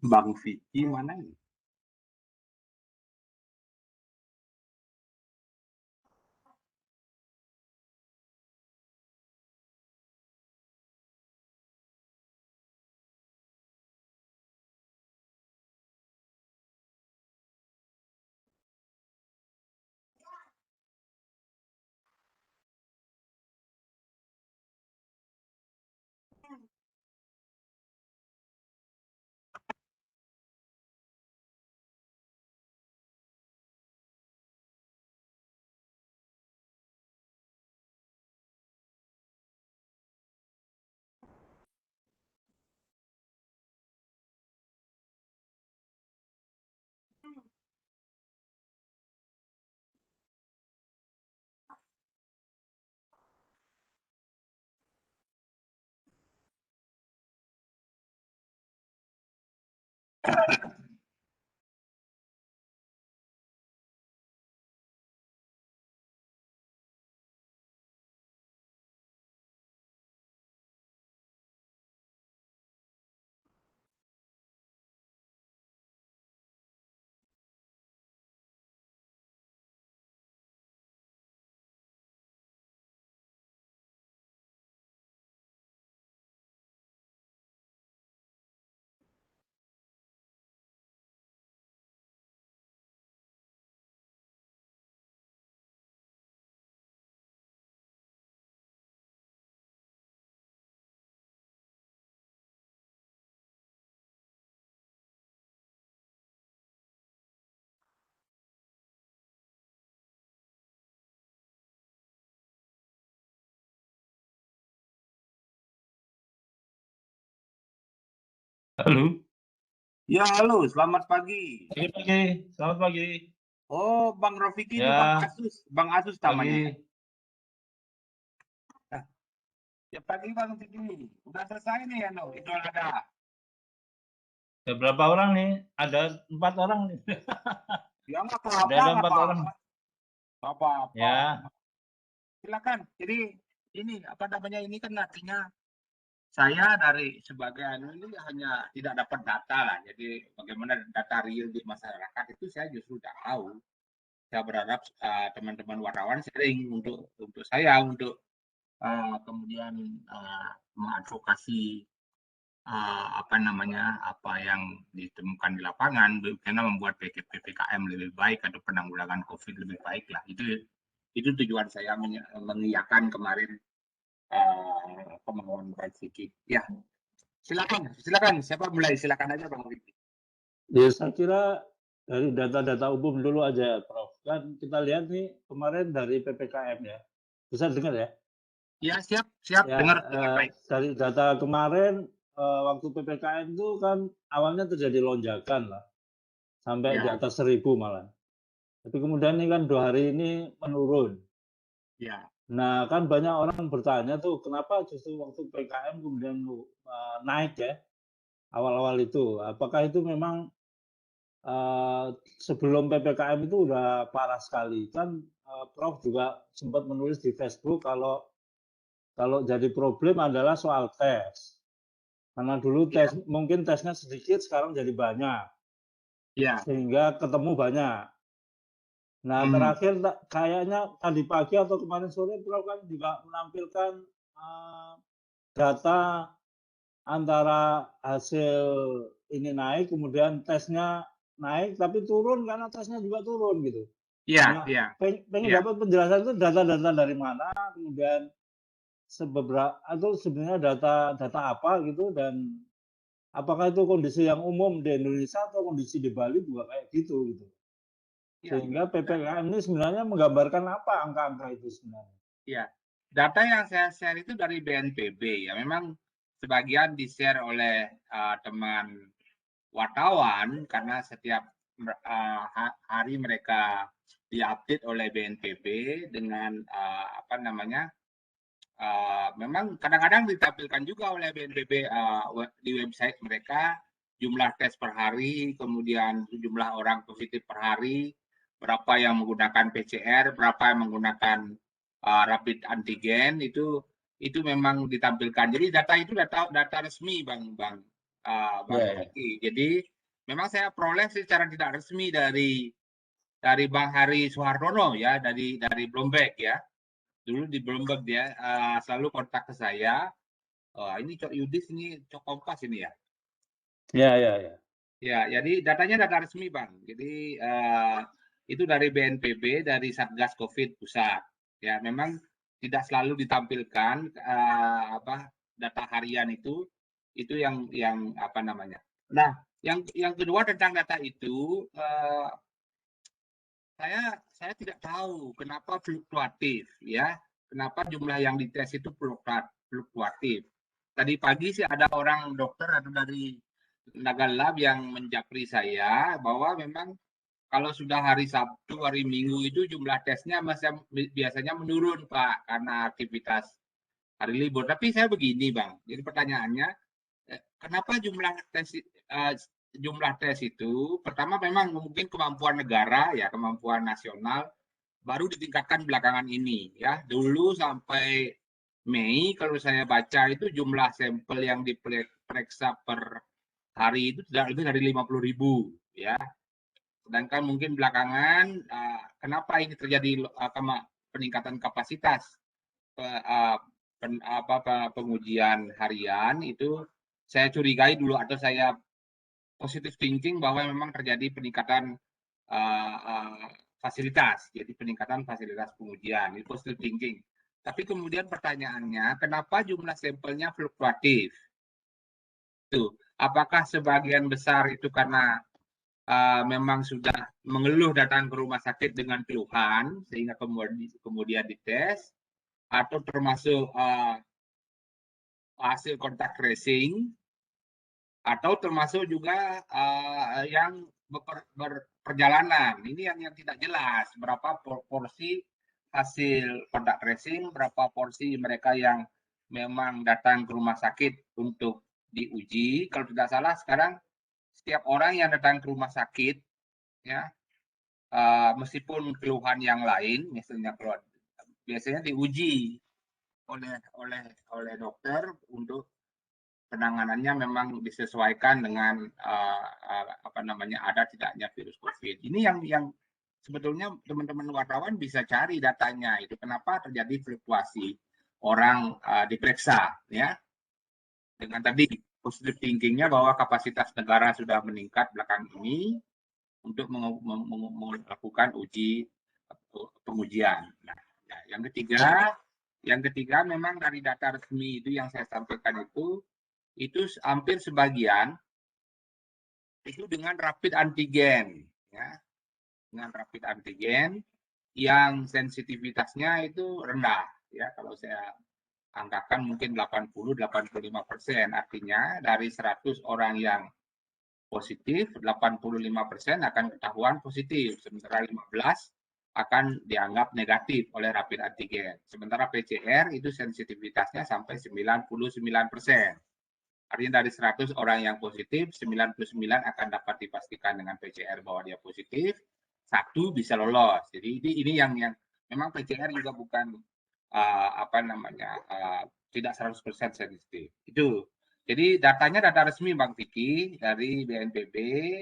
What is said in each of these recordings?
Bang Vicky mana ini? Halo. Ya, halo, selamat pagi. Pagi. Selamat pagi. Oh, Bang Rofiki ini Ya, Bang Asus. Bang Asus namanya. pagi. Ya pagi Bang Vicky. Udah selesai nih ya, no? Itu ada. Ada berapa orang nih? Ada 4 orang nih. Ya nggak Udah apa-apa, ada nggak 4 orang. apa-apa. Nggak apa-apa. Ya, Silakan. Jadi ini apa namanya ini kan artinya saya dari sebagai ini hanya tidak dapat data lah. Jadi bagaimana data real di masyarakat itu saya justru tidak tahu. Saya berharap teman-teman wartawan sering untuk saya untuk kemudian mengadvokasi apa namanya apa yang ditemukan di lapangan karena membuat PPKM lebih baik atau penanggulangan COVID lebih baik lah itu tujuan saya mengiyakan kemarin kemauan Pak Siki. Ya, silakan siapa mulai silakan aja Bang Vicky. Ya, saya kira dari data-data umum dulu aja, Prof. Kan kita lihat nih kemarin dari PPKM ya. Bisa dengar ya? Ya, siap Ya, dengar baik. dari data kemarin waktu PPKM itu kan awalnya terjadi lonjakan lah, sampai Ya, di atas 1.000 malah. Tapi kemudian ini kan 2 hari ini menurun. ya, Nah, kan banyak orang bertanya tuh, kenapa justru waktu PPKM kemudian naik ya, awal-awal itu. Apakah itu memang sebelum PPKM itu udah parah sekali? Kan Prof juga sempat menulis di Facebook kalau jadi problem adalah soal tes. Karena dulu ya, mungkin tesnya sedikit, sekarang jadi banyak, ya. sehingga ketemu banyak. Nah, terakhir kayaknya tadi pagi atau kemarin sore Prof kan juga menampilkan data antara hasil ini naik, kemudian tesnya naik, tapi turun karena tesnya juga turun gitu. Ya, Nah, ya, pengen ya. dapat penjelasan itu data-data dari mana, kemudian atau sebenarnya data apa gitu, dan apakah itu kondisi yang umum di Indonesia atau kondisi di Bali juga kayak gitu gitu. Ya, Sehingga PPKM ini sebenarnya menggambarkan apa angka-angka itu sebenarnya. ya. Data yang saya share itu dari BNPB ya. Memang sebagian di-share oleh teman wartawan karena setiap hari mereka diupdate oleh BNPB dengan apa namanya memang kadang-kadang ditampilkan juga oleh BNPB di website mereka jumlah tes per hari, kemudian jumlah orang positif per hari, berapa yang menggunakan PCR, berapa yang menggunakan rapid antigen itu memang ditampilkan. Jadi data itu data resmi, Bang Bang Ya, ya. Kiki. Jadi memang saya peroleh secara tidak resmi dari Bang Hari Suhardono ya, dari Bloomberg ya. Dulu di Bloomberg dia selalu kontak ke saya. Ini Cok Yudis, ini Cok Kompas ini ya. Ya, ya, ya. Ya, jadi datanya data resmi Bang. Jadi itu dari BNPB, dari Satgas Covid pusat. Ya, memang tidak selalu ditampilkan data harian itu yang apa namanya. Nah, yang kedua tentang data itu saya tidak tahu kenapa fluktuatif ya. Kenapa jumlah yang dites itu fluktuatif. Tadi pagi sih ada orang dokter atau dari Naga Lab yang menjapri saya bahwa memang kalau sudah hari Sabtu, hari Minggu itu jumlah tesnya biasanya menurun Pak karena aktivitas hari libur. Tapi saya begini Bang, jadi pertanyaannya kenapa jumlah tes itu pertama memang mungkin kemampuan negara ya, kemampuan nasional baru ditingkatkan belakangan ini ya. Dulu sampai Mei kalau saya baca itu jumlah sampel yang diperiksa per hari itu tidak lebih dari 50.000 ya. Sedangkan mungkin belakangan kenapa ini terjadi peningkatan kapasitas pengujian harian itu saya curigai dulu atau saya positive thinking bahwa memang terjadi peningkatan fasilitas, jadi peningkatan fasilitas pengujian, itu positive thinking. Tapi kemudian pertanyaannya, kenapa jumlah sampelnya fluktuatif? Itu, apakah sebagian besar itu karena memang sudah mengeluh datang ke rumah sakit dengan keluhan sehingga kemudian dites, atau termasuk hasil kontak tracing, atau termasuk juga yang berperjalanan. Ini yang tidak jelas berapa porsi hasil kontak tracing, berapa porsi mereka yang memang datang ke rumah sakit untuk diuji. Kalau tidak salah sekarang setiap orang yang datang ke rumah sakit ya meskipun keluhan yang lain misalnya biasanya diuji oleh dokter untuk penanganannya memang disesuaikan dengan ada tidaknya virus COVID. Ini yang sebetulnya teman-teman wartawan bisa cari datanya itu kenapa terjadi fluktuasi orang diperiksa ya dengan tadi positive thinkingnya bahwa kapasitas negara sudah meningkat belakang ini untuk melakukan pengujian. Nah, yang ketiga memang dari data resmi itu yang saya sampaikan itu hampir sebagian itu dengan rapid antigen ya, dengan rapid antigen yang sensitivitasnya itu rendah ya, kalau saya angkakan mungkin 80-85%, artinya dari 100 orang yang positif 85% akan ketahuan positif, sementara 15 akan dianggap negatif oleh rapid antigen. Sementara PCR itu sensitivitasnya sampai 99%. Artinya dari 100 orang yang positif, 99 akan dapat dipastikan dengan PCR bahwa dia positif, 1 bisa lolos. Jadi ini yang memang PCR juga bukan tidak 100% sensitif. Itu. Jadi datanya data resmi Bang Vicky dari BNPB,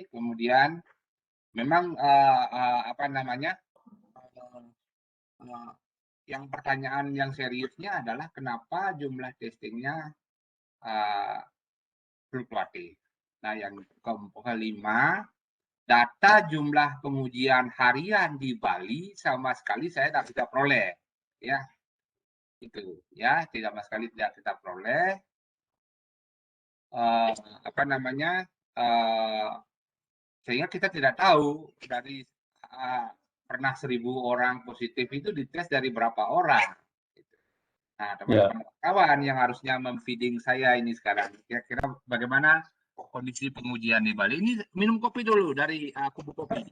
kemudian memang yang pertanyaan yang seriusnya adalah kenapa jumlah testingnya fluktuatif. Nah, yang kelima, data jumlah pengujian harian di Bali sama sekali saya tidak bisa peroleh, ya itu, ya tidak sama sekali tidak kita peroleh. Sehingga kita tidak tahu dari pernah 1.000 orang positif itu dites dari berapa orang. Nah, teman-teman kawan yang harusnya memfeeding saya ini sekarang, kira-kira bagaimana kondisi pengujian di Bali? Ini minum kopi dulu dari kubu kopi.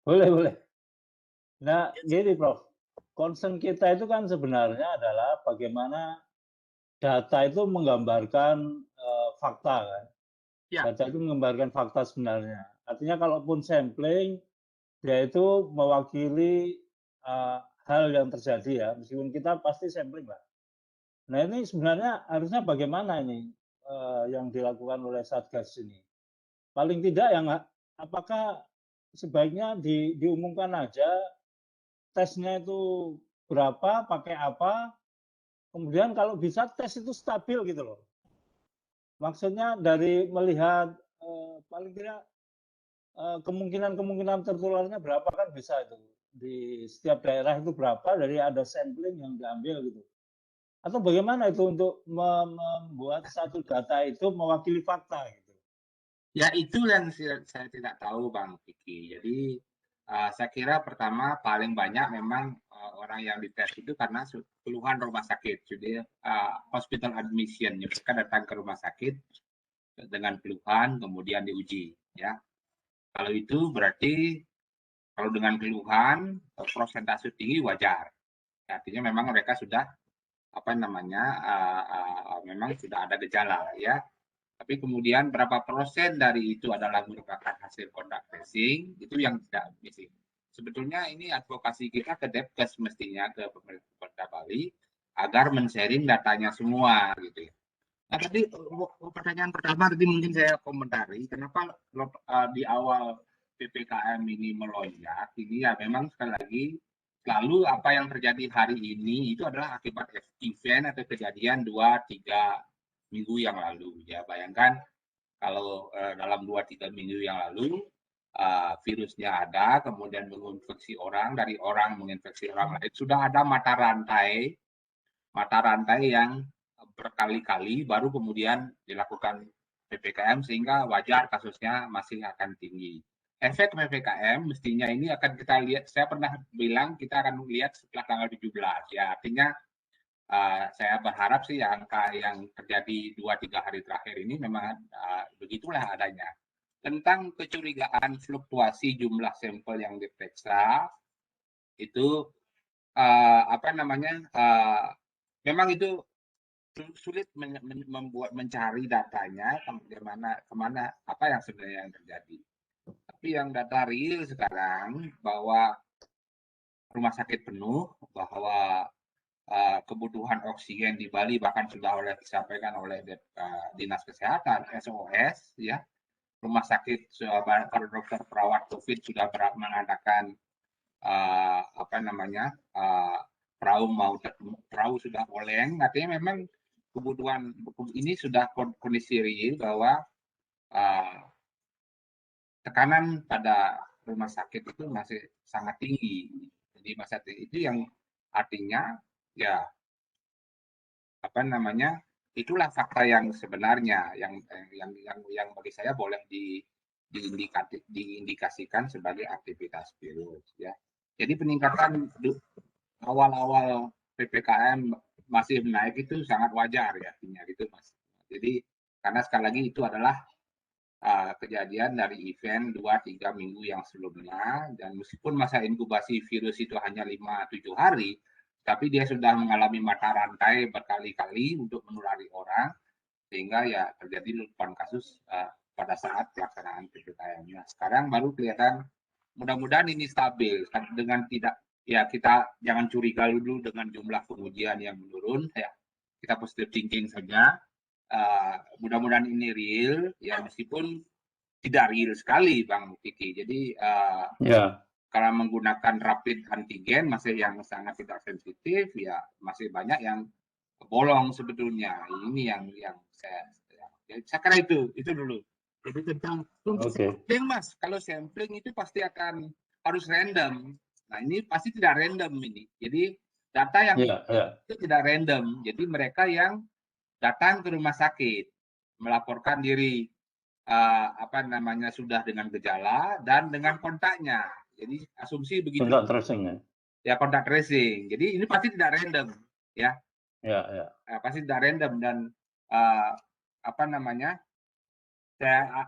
Boleh, boleh. Nah, gini Prof, concern kita itu kan sebenarnya adalah bagaimana data itu menggambarkan fakta kan. Ya. Data itu menggambarkan fakta sebenarnya. Artinya kalaupun sampling, dia itu mewakili hal yang terjadi ya, meskipun kita pasti sampling lah. Nah ini sebenarnya harusnya bagaimana ini yang dilakukan oleh Satgas ini? Paling tidak yang apakah sebaiknya diumumkan aja tesnya itu berapa, pakai apa, kemudian kalau bisa tes itu stabil gitu loh. Maksudnya dari melihat paling tidak kemungkinan tertularnya berapa kan bisa itu. Di setiap daerah itu berapa dari ada sampling yang diambil gitu. Atau bagaimana itu untuk membuat satu data itu mewakili fakta gitu. Ya itu yang saya tidak tahu Bang Kiki. Jadi saya kira pertama paling banyak memang orang yang dites itu karena keluhan rumah sakit. Jadi hospital admission, mereka datang ke rumah sakit dengan keluhan kemudian diuji. Ya, kalau itu berarti kalau dengan keluhan prosentase tinggi wajar. Artinya memang mereka sudah apa namanya memang sudah ada gejala ya. Tapi kemudian berapa persen dari itu adalah merupakan hasil kontak tracing, itu yang tidak missing. Sebetulnya ini advokasi kita ke Depkes mestinya, ke pemerintah Bali, agar men-sharing datanya semua gitu ya. Nah tadi pertanyaan pertama tadi mungkin saya komentari, kenapa di awal PPKM ini melonjak, ini ya memang sekali lagi selalu apa yang terjadi hari ini itu adalah akibat event atau kejadian 2-3 minggu yang lalu ya. Bayangkan kalau dalam 2-3 minggu yang lalu virusnya ada, kemudian menginfeksi orang, dari orang menginfeksi orang lain, sudah ada mata rantai yang berkali-kali baru kemudian dilakukan PPKM sehingga wajar kasusnya masih akan tinggi. Efek PPKM mestinya ini akan kita lihat, saya pernah bilang kita akan lihat setelah tanggal 17 ya, artinya saya berharap sih angka yang terjadi 2-3 hari terakhir ini memang begitulah adanya. Tentang kecurigaan fluktuasi jumlah sampel yang diperiksa itu apa namanya memang itu sulit membuat mencari datanya kemana apa yang sebenarnya yang terjadi. Tapi yang data real sekarang bahwa rumah sakit penuh, bahwa kebutuhan oksigen di Bali bahkan sudah disampaikan oleh Dinas Kesehatan SOS ya, rumah sakit para dokter perawat COVID sudah mengadakan apa namanya perahu sudah oleng, artinya memang kebutuhan ini sudah kondisi real bahwa tekanan pada rumah sakit itu masih sangat tinggi. Jadi masa itu yang artinya ya apa namanya itulah fakta yang sebenarnya yang bagi saya boleh diindikasikan sebagai aktivitas virus ya. Jadi peningkatan awal-awal PPKM masih naik itu sangat wajar ya artinya gitu Mas. Jadi karena sekali lagi itu adalah kejadian dari event 2-3 minggu yang sebelumnya, dan meskipun masa inkubasi virus itu hanya 5-7 hari, tapi dia sudah mengalami mata rantai berkali-kali untuk menulari orang, sehingga ya terjadi lumpahan kasus pada saat pelaksanaan PPKM. Nah, sekarang baru kelihatan mudah-mudahan ini stabil dengan tidak ya kita jangan curiga dulu dengan jumlah pengujian yang menurun ya, kita positive thinking saja. Mudah-mudahan ini real ya, meskipun tidak real sekali Bang Kiki. Jadi kalau menggunakan rapid antigen masih yang sangat tidak sensitif ya, masih banyak yang bolong sebetulnya. Ini yang saya kira itu dulu. Jadi tentang sampling Mas, kalau sampling itu pasti akan harus random. Nah ini pasti tidak random ini. Jadi data yang itu tidak random. Jadi mereka yang datang ke rumah sakit melaporkan diri apa namanya sudah dengan gejala dan dengan kontaknya. Jadi asumsi begitu. Kontak tracing ya. Ya kontak tracing. Jadi ini pasti tidak random ya. Pasti tidak random dan apa namanya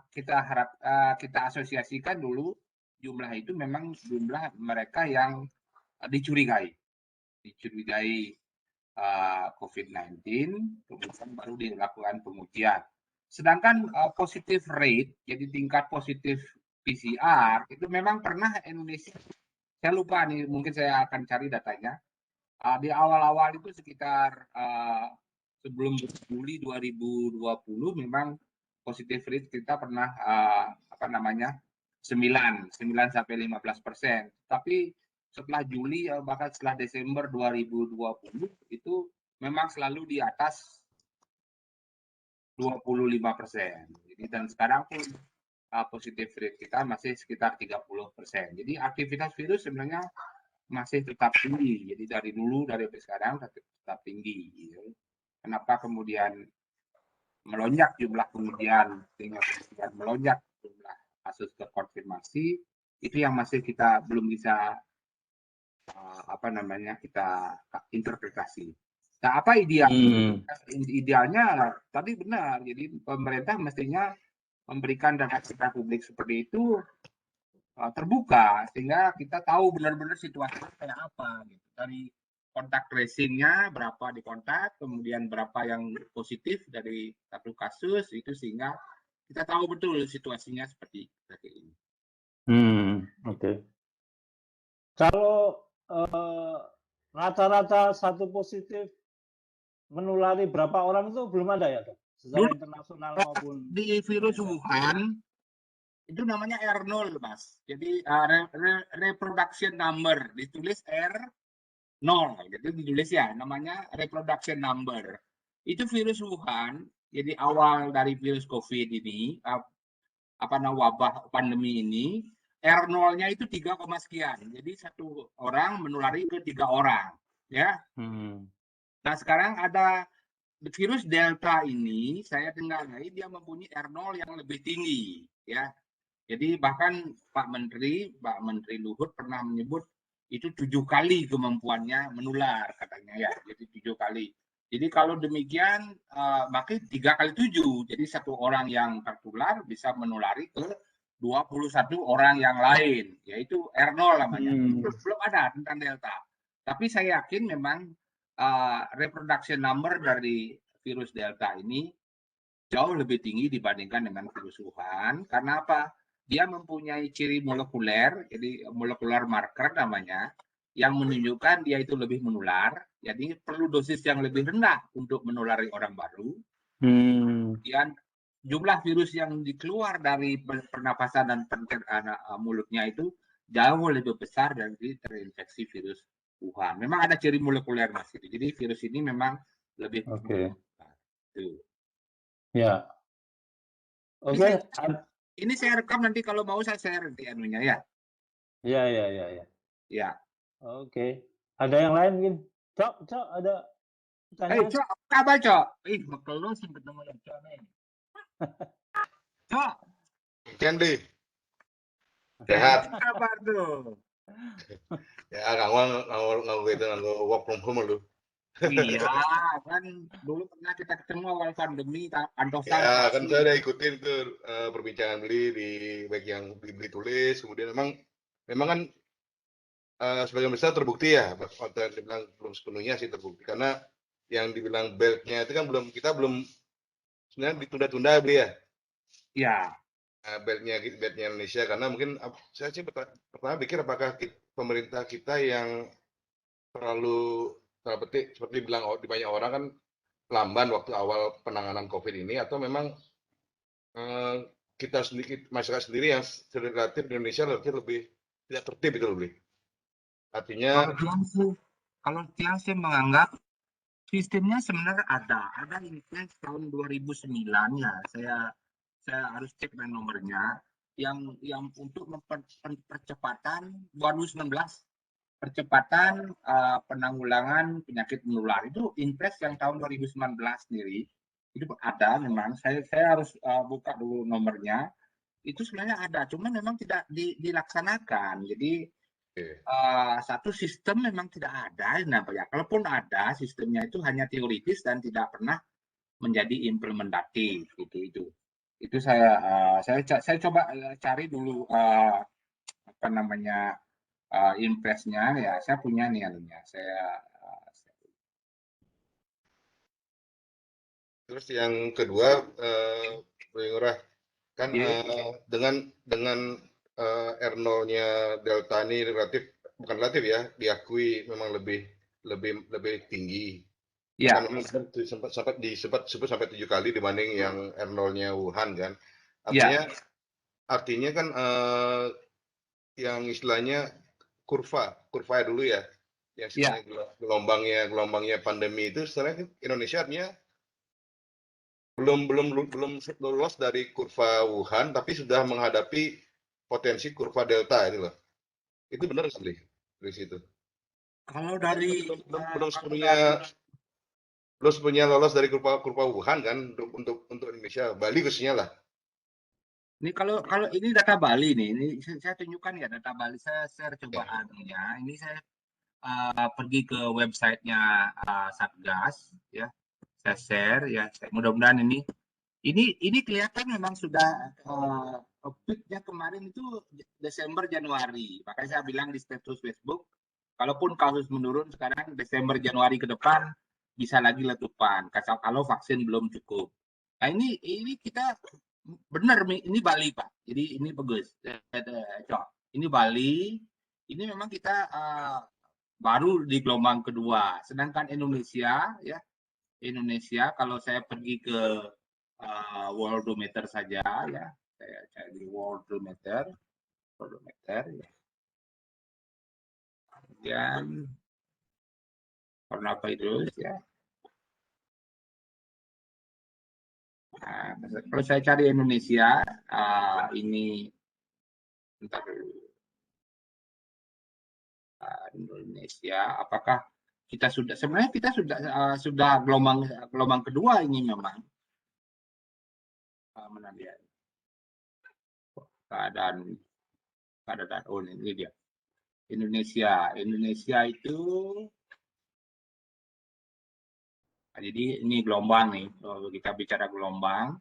kita harap kita asosiasikan dulu jumlah itu memang jumlah mereka yang dicurigai COVID-19, kemudian baru dilakukan pengujian. Sedangkan positif rate, jadi tingkat positif PCR, itu memang pernah Indonesia, saya lupa nih, mungkin saya akan cari datanya, di awal-awal itu sekitar 10 sebelum Juli 2020 memang positive rate kita pernah 9 sampai 15%. Tapi setelah Juli bahkan setelah Desember 2020 itu memang selalu di atas 25%. Jadi dan sekarang pun positive rate kita masih sekitar 30%. Jadi aktivitas virus sebenarnya masih tetap tinggi. Jadi dari dulu dari sekarang tetap tinggi. Gitu. Kenapa kemudian melonjak jumlah kemudian sehingga kemudian melonjak jumlah kasus terkonfirmasi itu yang masih kita belum bisa kita interpretasi. Nah, apa ideal? Idealnya tadi benar. Jadi pemerintah mestinya memberikan data kita publik seperti itu terbuka sehingga kita tahu benar-benar situasinya kayak apa gitu. Dari kontak tracing-nya berapa di kontak, kemudian berapa yang positif dari satu kasus itu sehingga kita tahu betul situasinya seperti ini. Oke. Kalau rata-rata satu positif menulari berapa orang itu belum ada ya, Dok? Secara internasional maupun di virus Wuhan itu namanya R0, Mas. Jadi reproduction number ditulis R0, gitu ditulis ya, namanya reproduction number. Itu virus Wuhan, jadi awal dari virus COVID ini, wabah pandemi ini, R0-nya itu 3, sekian. Jadi satu orang menulari ke 3 orang, ya. Nah, sekarang ada virus Delta ini, saya dengar dia mempunyai R0 yang lebih tinggi, ya. Jadi bahkan Pak Menteri Luhut pernah menyebut itu 7 kali kemampuannya menular katanya ya. Jadi 7 kali. Jadi kalau demikian maka 3 kali 7. Jadi satu orang yang tertular bisa menulari ke 21 orang yang lain, yaitu R0 namanya. Belum ada tentang Delta. Tapi saya yakin memang reproduction number dari virus Delta ini jauh lebih tinggi dibandingkan dengan virus Wuhan. Karena apa? Dia mempunyai ciri molekuler, jadi molekular marker namanya, yang menunjukkan dia itu lebih menular. Jadi perlu dosis yang lebih rendah untuk menulari orang baru. Kemudian jumlah virus yang dikeluar dari pernapasan dan mulutnya itu jauh lebih besar dari terinfeksi virus Wuhan. Memang ada ciri molekuler Mas. Jadi virus ini memang lebih Ya. Oke. Ini saya rekam nanti kalau mau saya share di anunya ya. Ya. Ya. Oke. Ada yang lain mungkin? Cok, ada pertanyaan? Cok, kabar Cok? Bakal lu sih ketemu yang Cok nih. Cok. Kendi. Sehat. Kabar tuh. Ya, nganggo itu nganggo work from home lu. Iya, kan dulu pernah kita ketemu awal pandemi Antosa. Ya, kan saya udah ikutin tuh perbincangan beli di baik yang beli tulis, kemudian memang kan sebagian besar terbukti ya, waktu yang dibilang belum sepenuhnya sih terbukti karena yang dibilang beltnya itu kan kita belum sebenarnya ditunda-tunda beli ya. Iya. Beltnya Indonesia karena mungkin saya sih pertama pikir apakah pemerintah kita yang terlalu seperti bilang di banyak orang kan lamban waktu awal penanganan COVID ini atau memang kita sendiri masyarakat sendiri yang relatif di Indonesia lebih tidak tertib itu lebih. Artinya kalau dia sih menganggap sistemnya sebenarnya ada influence tahun 2009 ya. Saya harus cek nomornya yang untuk percepatan 2019 percepatan penanggulangan penyakit menular itu impres yang tahun 2019 sendiri itu ada memang saya harus buka dulu nomornya itu sebenarnya ada cuma memang tidak dilaksanakan jadi satu sistem memang tidak ada ya kalaupun ada sistemnya itu hanya teoritis dan tidak pernah menjadi implementatif itu saya coba cari dulu impresnya ya saya punya nih anunya terus yang kedua Ngurah kan dengan R0-nya Delta ini bukan relatif ya diakui memang lebih tinggi Ya, Kan memang sempat disebut sampai 7 kali dibanding yang R0-nya Wuhan kan. ya, Artinya kan yang istilahnya kurva dulu ya, yang ya. istilahnya gelombangnya pandemi itu sebenarnya Indonesia artinya belum lolos dari kurva Wuhan, tapi sudah menghadapi potensi kurva Delta itu loh. Itu benar sekali dari situ. Kalau Kan dari belum kalau sepenuhnya dari lolos dari kurva Wuhan kan untuk Indonesia, Bali khususnya lah. ini kalau kalau ini data Bali nih, ini saya tunjukkan ya data Bali. Saya share Ya. coba anunya. Ini saya pergi ke websitenya Satgas ya. Saya share ya. Mudah-mudahan ini kelihatan memang sudah peaknya kemarin itu Desember Januari. Makanya saya bilang di status Facebook, kalaupun kasus menurun sekarang Desember Januari ke depan bisa lagi letupan. Kalau vaksin belum cukup. Nah ini kita benar ini Bali Pak. Jadi ini bagus. Ini Bali. Ini memang kita baru di gelombang kedua. Sedangkan Indonesia ya Indonesia kalau saya pergi ke worldometer saja ya saya cari worldometer ya. Kemudian coronavirus ya. Nah, kalau saya cari Indonesia ini bentar dulu. Indonesia apakah kita sebenarnya kita sudah gelombang kedua ini memang mana dia keadaan oh ini dia Indonesia itu jadi ini gelombang nih kalau kita bicara gelombang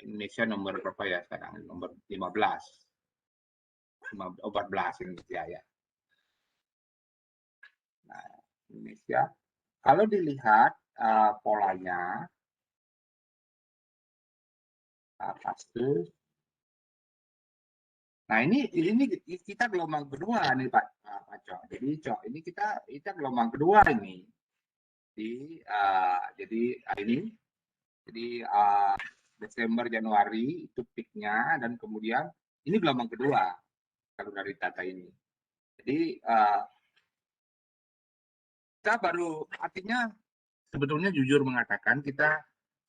Indonesia nomor berapa ya sekarang nomor 15 14 Indonesia ya. Nah, Indonesia kalau dilihat polanya kasus. Nah ini kita gelombang kedua nih Pak Cok. Jadi Cok ini kita gelombang kedua ini. Jadi Desember Januari itu peaknya dan kemudian ini gelombang kedua kalau dari data ini. Jadi kita baru artinya sebetulnya jujur mengatakan kita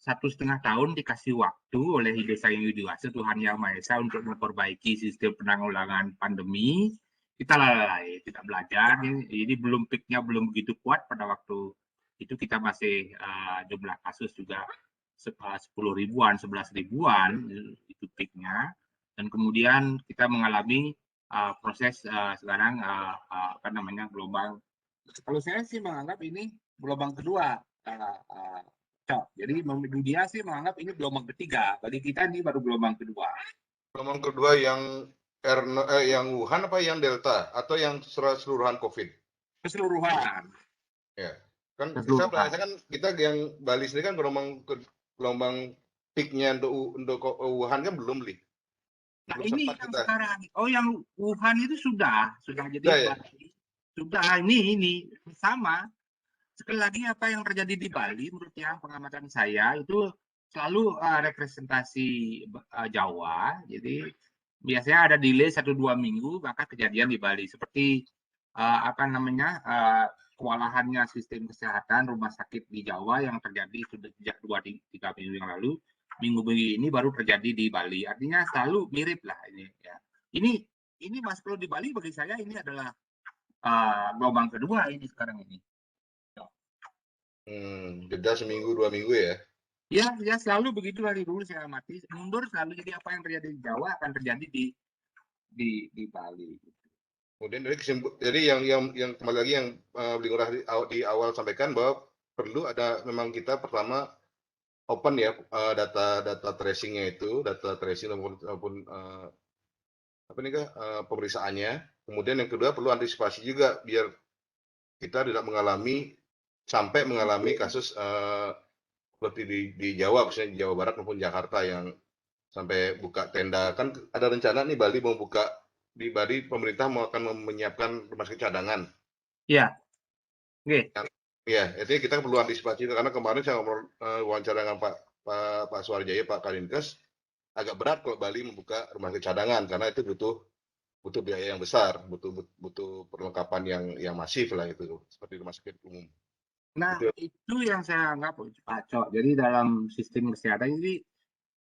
1,5 tahun dikasih waktu oleh Ide Sang Hyang Widi Wasa Tuhan Yang Maha Esa untuk memperbaiki sistem penanggulangan pandemi. Kita lalai, tidak belajar. Jadi belum peaknya belum begitu kuat pada waktu itu kita masih jumlah kasus juga 10 ribuan, 11 ribuan itu peaknya. Dan kemudian kita mengalami proses sekarang apa namanya gelombang. Kalau saya sih menganggap ini gelombang kedua. Jadi dunia sih menganggap ini gelombang ketiga. Bagi kita ini baru gelombang kedua. Gelombang kedua yang yang Wuhan apa yang Delta atau yang keseluruhan COVID? Keseluruhan. Ya, kan kita yang Bali sendiri kan gelombang peaknya untuk Wuhan kan belum nih. Nah Belum ini sempat yang kita. sekarang. Oh yang Wuhan itu sudah jadi Ya. sudah ini sama. Sekali lagi apa yang terjadi di Bali menurut yang pengamatan saya itu selalu representasi Jawa. Jadi biasanya ada delay 1-2 minggu maka kejadian di Bali seperti apa namanya kewalahannya sistem kesehatan rumah sakit di Jawa yang terjadi sudah sejak 2-3 minggu yang lalu. Minggu ini baru terjadi di Bali. Artinya selalu mirip lah ini ya. Ini Mas kalau di Bali bagi saya ini adalah gelombang kedua ini sekarang ini. Jeda seminggu 2 minggu ya. Ya selalu begitu dari dulu saya amati mundur selalu jadi apa yang terjadi di Jawa akan terjadi di Bali. Kemudian jadi yang kembali lagi yang Beli Ngurah di awal sampaikan bahwa perlu ada memang kita pertama open ya data tracingnya itu data tracing maupun apa nih kak pemeriksaannya. Kemudian yang kedua perlu antisipasi juga biar kita tidak sampai mengalami kasus seperti di Jawa, misalnya di Jawa Barat maupun Jakarta yang sampai buka tenda. Kan ada rencana nih Bali mau buka, di Bali pemerintah akan menyiapkan rumah sakit cadangan. Iya. Oke. Iya, itu kita perlu antisipasi karena kemarin saya wawancara dengan Pak Suharjaya, Pak Kadinkes, agak berat kalau Bali membuka rumah sakit cadangan karena itu butuh biaya yang besar, butuh perlengkapan yang masif lah itu seperti rumah sakit umum. Nah, Itu itu yang saya anggap Pak Cok. Jadi dalam sistem kesehatan ini,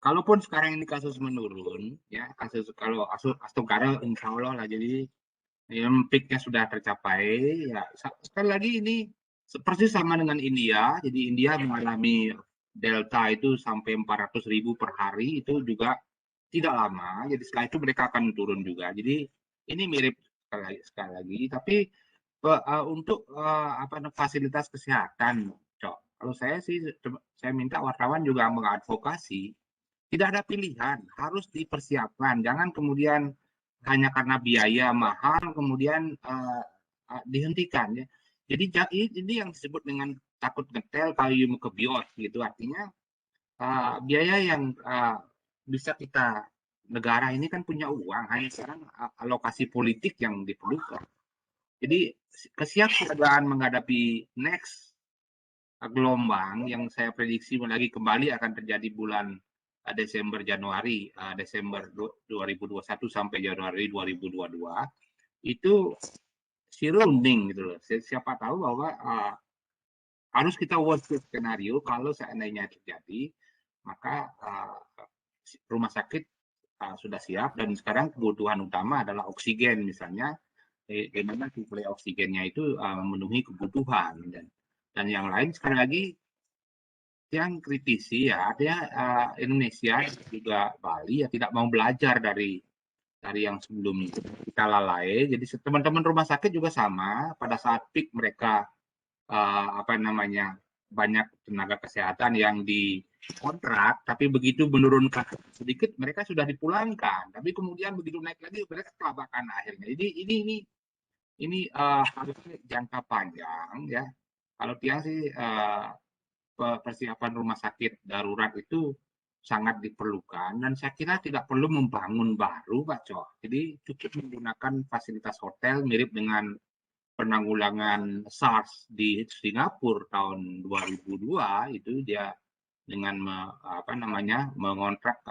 kalaupun sekarang ini kasus menurun, ya kasus kalau Astungkara insya Allah lah, jadi peaknya sudah tercapai. Ya sekali lagi ini seperti sama dengan India. Jadi India mengalami delta itu sampai 400.000 per hari, itu juga tidak lama. Jadi setelah itu mereka akan turun juga. Jadi ini mirip sekali lagi. Tapi untuk fasilitas kesehatan, Cok. Kalau saya sih, saya minta wartawan juga mengadvokasi. Tidak ada pilihan, harus dipersiapkan. Jangan kemudian hanya karena biaya mahal kemudian dihentikan ya. Jadi ini yang disebut dengan takut ngetel kayu kebios gitu. Artinya biaya yang bisa kita, negara ini kan punya uang, hanya sekarang alokasi politik yang diperlukan. Jadi kesiapsiagaan menghadapi next gelombang yang saya prediksi lagi kembali akan terjadi bulan Desember 2021 sampai Januari 2022 itu serunding gitu loh. Siapa tahu bahwa harus kita worst case skenario kalau seandainya terjadi, maka rumah sakit sudah siap dan sekarang kebutuhan utama adalah oksigen misalnya, bagaimana suplai oksigennya itu memenuhi kebutuhan dan yang lain sekali lagi yang kritisi ya artinya Indonesia juga Bali ya tidak mau belajar dari yang sebelumnya kita lalai. Jadi teman-teman rumah sakit juga sama, pada saat peak mereka banyak tenaga kesehatan yang dikontrak, tapi begitu menurunkan sedikit mereka sudah dipulangkan, tapi kemudian begitu naik lagi mereka kelabakan akhirnya. Jadi ini harusnya jangka panjang ya. Kalau Tiang sih persiapan rumah sakit darurat itu sangat diperlukan dan saya kira tidak perlu membangun baru, Pak Cok. Jadi cukup menggunakan fasilitas hotel mirip dengan penanggulangan SARS di Singapura tahun 2002 itu dia dengan mengontrak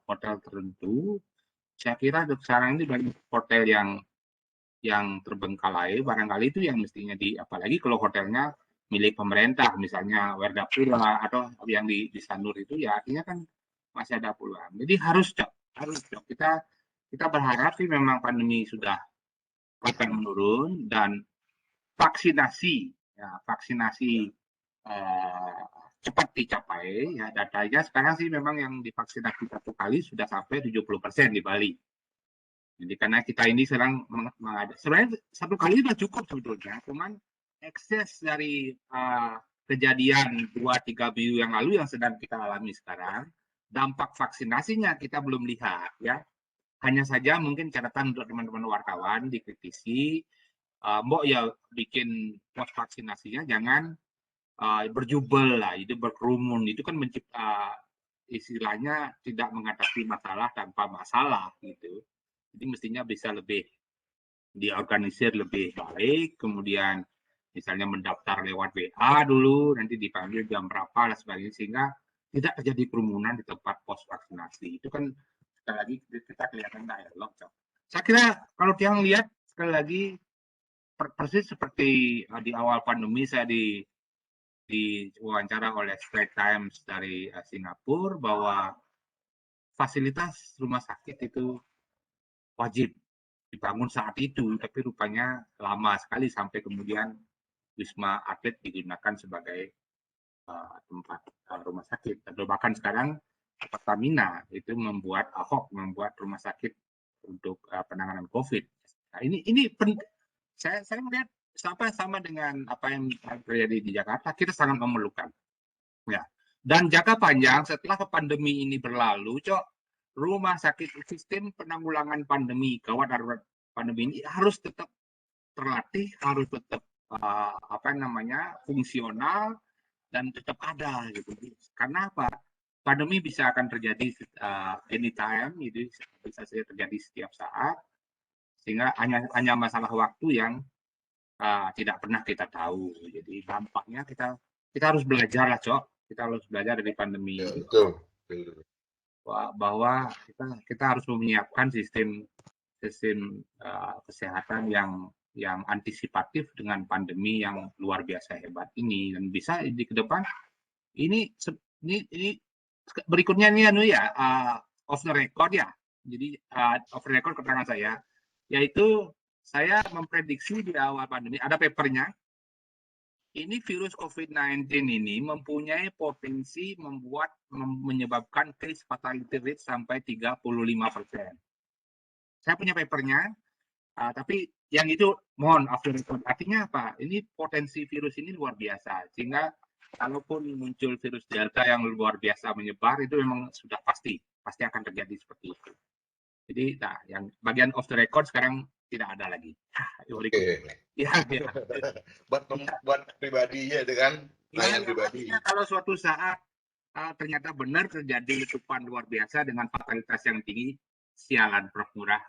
hotel tertentu. Saya kira sekarang ini banyak hotel yang terbengkalai, barangkali itu yang mestinya apalagi kalau hotelnya milik pemerintah, misalnya Werdapura atau yang di Sanur itu, ya artinya kan masih ada peluang. Jadi harus Cok. Kita berharap sih memang pandemi sudah akan menurun dan vaksinasi cepat dicapai ya. Datanya sekarang sih memang yang divaksinasi 1 kali sudah sampai 70% di Bali. Jadi karena kita ini sedang sebenarnya 1 kali sudah cukup sebetulnya, cuman ekses dari kejadian 2-3 minggu yang lalu yang sedang kita alami sekarang, dampak vaksinasinya kita belum lihat ya. Hanya saja mungkin catatan untuk teman-teman wartawan dikritisi, mbok ya bikin pos vaksinasinya jangan berjubel lah, itu berkerumun, itu kan mencipta istilahnya tidak mengatasi masalah tanpa masalah gitu. Jadi mestinya bisa lebih diorganisir lebih baik, kemudian misalnya mendaftar lewat WA dulu, nanti dipanggil jam berapa dan sebagainya, sehingga tidak terjadi kerumunan di tempat pos vaksinasi. Itu kan sekali lagi kita kelihatan dialog. Saya kira kalau Tiang lihat sekali lagi persis seperti di awal pandemi saya diwawancara oleh Straits Times dari Singapura bahwa fasilitas rumah sakit itu wajib dibangun saat itu, tapi rupanya lama sekali sampai kemudian Wisma Atlet digunakan sebagai tempat rumah sakit. Atau bahkan sekarang Pertamina itu membuat membuat rumah sakit untuk penanganan COVID. Nah, ini saya melihat sama dengan apa yang terjadi di Jakarta, kita sangat memerlukan. Ya. Dan jangka panjang setelah pandemi ini berlalu, Cok, rumah sakit sistem penanggulangan pandemi, gawat darurat pandemi ini harus tetap terlatih, harus tetap fungsional dan tetap ada gitu. Karena apa? Pandemi bisa akan terjadi anytime, itu bisa saja terjadi setiap saat, sehingga hanya masalah waktu yang tidak pernah kita tahu. Jadi dampaknya kita harus belajar lah, Cok. Kita harus belajar dari pandemi Ya, ini. betul. Betul. Bahwa kita harus menyiapkan sistem kesehatan yang antisipatif dengan pandemi yang luar biasa hebat ini, dan bisa di ke depan ini berikutnya ini off the record ya. Jadi off the record keterangan saya, yaitu saya memprediksi di awal pandemi, ada papernya, ini virus COVID-19 ini mempunyai potensi menyebabkan case fatality rate sampai 35%. Saya punya papernya, tapi yang itu mohon off the record. Artinya apa? Ini potensi virus ini luar biasa, sehingga kalaupun muncul virus Delta yang luar biasa menyebar, itu memang sudah pasti akan terjadi seperti itu. Jadi, yang bagian off the record sekarang tidak ada lagi. Oke. Ya. Buat pribadi ya, dengan layanan pribadi. Kalau suatu saat ternyata benar terjadi letupan luar biasa dengan fatalitas yang tinggi, sialan Prof. Murah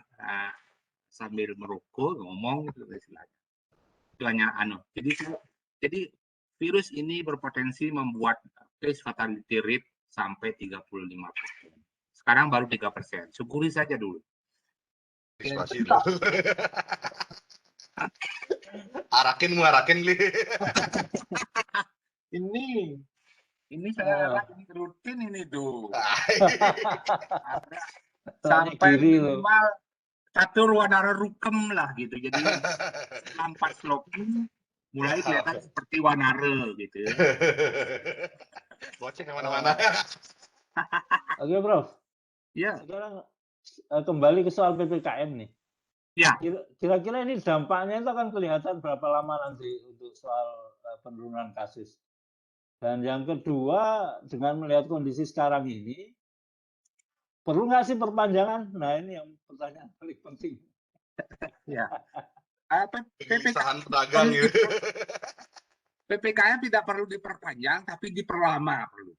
sambil merokok ngomong gitu istilahnya. Itu hanya jadi virus ini berpotensi membuat case fatality rate sampai 35%. Sekarang baru 3%. Syukuri saja dulu. Antisipasi dulu. Arakin li. Ini saya rutin ini tuh. Sampai Sampai minimal catur wanara rukem lah gitu. Jadi lampat slogan mulai kelihatan seperti wanara gitu. Boceng kemana-mana. Oke, Prof. Ya. Sekarang kembali ke soal PPKM nih. Ya. Kira-kira ini dampaknya itu akan kelihatan berapa lama nanti untuk soal penurunan kasus. Dan yang kedua, dengan melihat kondisi sekarang ini, perlu nggak sih perpanjangan? Nah, ini yang pertanyaan paling penting. Ya. PPKM tidak perlu diperpanjang, tapi diperlama perlu.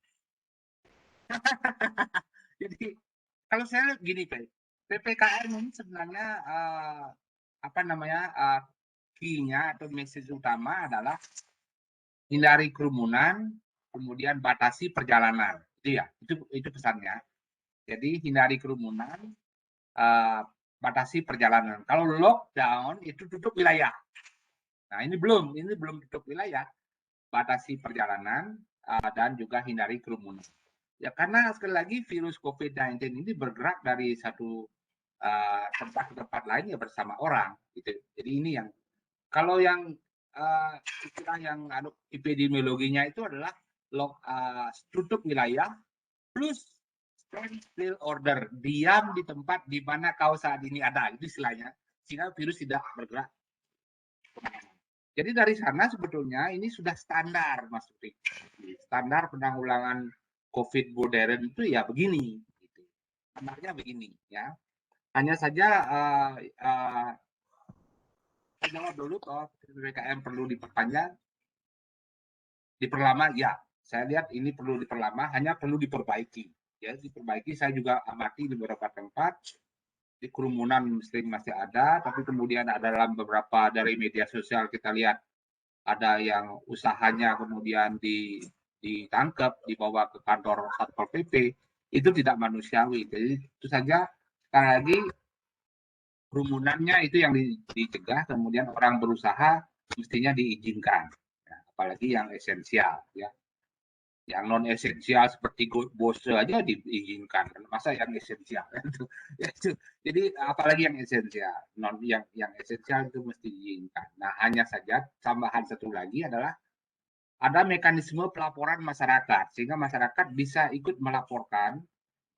Jadi kalau saya lihat gini, PPKM ini sebenarnya key-nya atau message utama adalah hindari kerumunan, kemudian batasi perjalanan. Itu pesannya. Jadi hindari kerumunan, batasi perjalanan. Kalau lockdown itu tutup wilayah. Nah, ini belum tutup wilayah. Batasi perjalanan dan juga hindari kerumunan. Ya, karena sekali lagi virus COVID-19 ini bergerak dari satu tempat ke tempat lain ya bersama orang gitu. Jadi ini yang kalau yang istilah yang epidemiologinya itu adalah tutup wilayah plus standstill order, diam di tempat di mana kau saat ini ada, itu istilahnya, sehingga virus tidak bergerak. Jadi dari sana sebetulnya ini sudah standar, Mas Rudi. Standar penanggulangan COVID modern itu ya begini, gitu. Standarnya begini, ya. Hanya saja saya jawab dulu kalau PPKM perlu diperpanjang, diperlama, ya. Saya lihat ini perlu diperlama, hanya perlu diperbaiki. Ya, diperbaiki. Saya juga amati di beberapa tempat, di kerumunan sering masih ada, tapi kemudian ada dalam beberapa dari media sosial kita lihat ada yang usahanya kemudian ditangkap, dibawa ke kantor Satpol PP, itu tidak manusiawi. Jadi itu saja, sekali lagi kerumunannya itu yang dicegah, kemudian orang berusaha mestinya diizinkan, ya, apalagi yang esensial, ya. Yang non esensial seperti bose aja diizinkan, masa yang esensial itu. Jadi apalagi yang esensial, yang esensial itu mesti diizinkan. Nah, hanya saja tambahan satu lagi adalah ada mekanisme pelaporan masyarakat, sehingga masyarakat bisa ikut melaporkan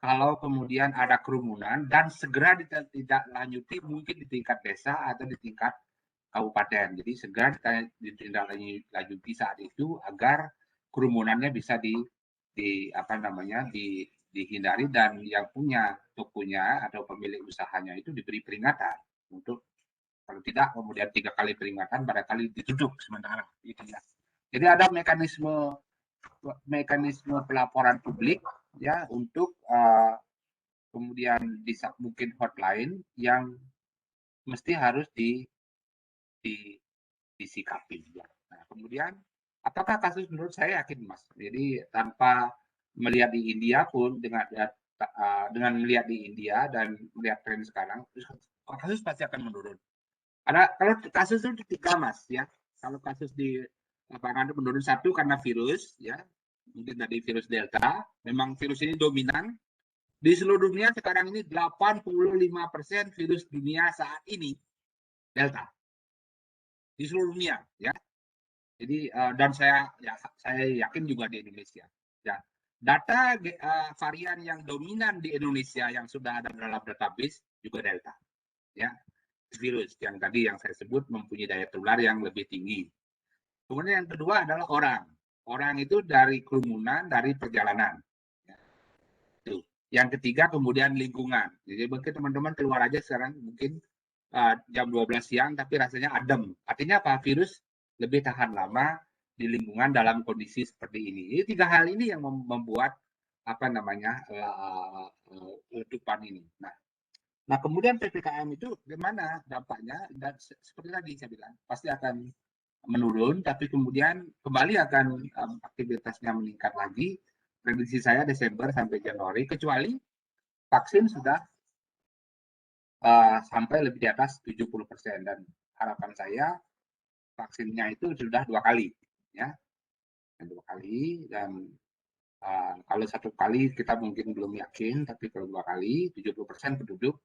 kalau kemudian ada kerumunan dan segera ditindaklanjuti, mungkin di tingkat desa atau di tingkat kabupaten. Jadi segera ditindaklanjuti saat itu agar kerumunannya bisa dihindari, dan yang punya tokonya atau pemilik usahanya itu diberi peringatan untuk, kalau tidak kemudian 3 kali peringatan barangkali ditutup sementara. Jadi ada mekanisme pelaporan publik, ya, untuk kemudian bisa mungkin hotline yang mesti harus disikapi. Nah, kemudian apakah kasus menurut saya yakin Mas. Jadi tanpa melihat di India pun dengan melihat di India dan melihat tren sekarang, kasus pasti akan menurun. Kalau kasus itu 3 Mas ya. Kalau kasus di lapangan itu menurun, 1 karena virus ya, mungkin dari virus Delta, memang virus ini dominan di seluruh dunia sekarang ini. 85% virus dunia saat ini Delta di seluruh dunia ya. Jadi dan saya yakin juga di Indonesia. Ya. Data varian yang dominan di Indonesia yang sudah ada dalam database juga Delta. Ya. Virus yang tadi yang saya sebut mempunyai daya tular yang lebih tinggi. Kemudian yang kedua adalah orang. Orang itu dari kerumunan, dari perjalanan. Ya. Itu. Yang ketiga kemudian lingkungan. Jadi mungkin teman-teman keluar aja sekarang mungkin jam 12 siang tapi rasanya adem. Artinya apa? Virus lebih tahan lama di lingkungan dalam kondisi seperti ini. Jadi 3 hal ini yang membuat letupan ini. Nah, kemudian PPKM itu gimana dampaknya? Dan seperti tadi saya bilang, pasti akan menurun, tapi kemudian kembali akan aktivitasnya meningkat lagi. Prediksi saya Desember sampai Januari, kecuali vaksin sudah sampai lebih di atas 70%, dan harapan saya vaksinnya itu sudah 2 kali ya, 2 kali, dan kalau 1 kali kita mungkin belum yakin, tapi kalau 2 kali 70% penduduk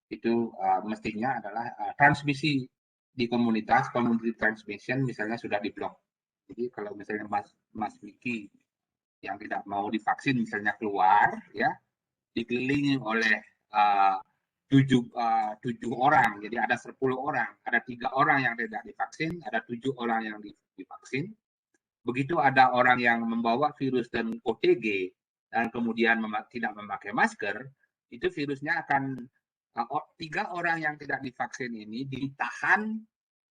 itu mestinya adalah transmisi di komunitas, community transmission misalnya sudah diblok. Jadi kalau misalnya Mas Miki yang tidak mau divaksin misalnya keluar ya, dikelilingi oleh 7 orang, jadi ada 10 orang, ada 3 orang yang tidak divaksin, ada 7 orang yang divaksin. Begitu ada orang yang membawa virus dan OTG dan kemudian tidak memakai masker, itu virusnya akan 3 orang yang tidak divaksin ini ditahan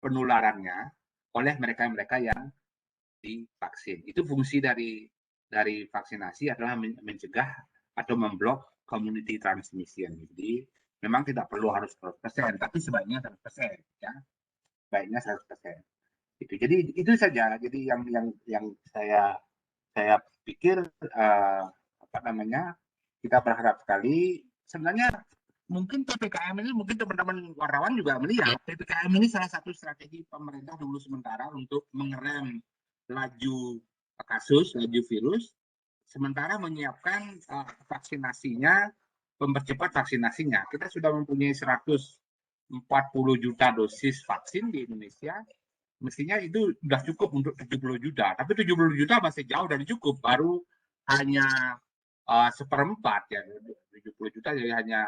penularannya oleh mereka-mereka yang divaksin. Itu fungsi dari vaksinasi adalah mencegah atau memblok community transmission. Jadi memang tidak perlu harus 100%, tapi sebaiknya 100% ya. Baiknya 100%. Itu. Jadi itu saja. Jadi yang saya pikir kita berharap sekali. Sebenarnya mungkin PPKM ini, mungkin teman-teman wartawan juga melihat PPKM ini salah satu strategi pemerintah dulu sementara untuk mengerem laju kasus, laju virus, sementara menyiapkan vaksinasinya, mempercepat vaksinasinya. Kita sudah mempunyai 140 juta dosis vaksin di Indonesia. Mestinya itu sudah cukup untuk 70 juta. Tapi 70 juta masih jauh dari cukup. Baru hanya 1/4 ya. 70 juta jadi hanya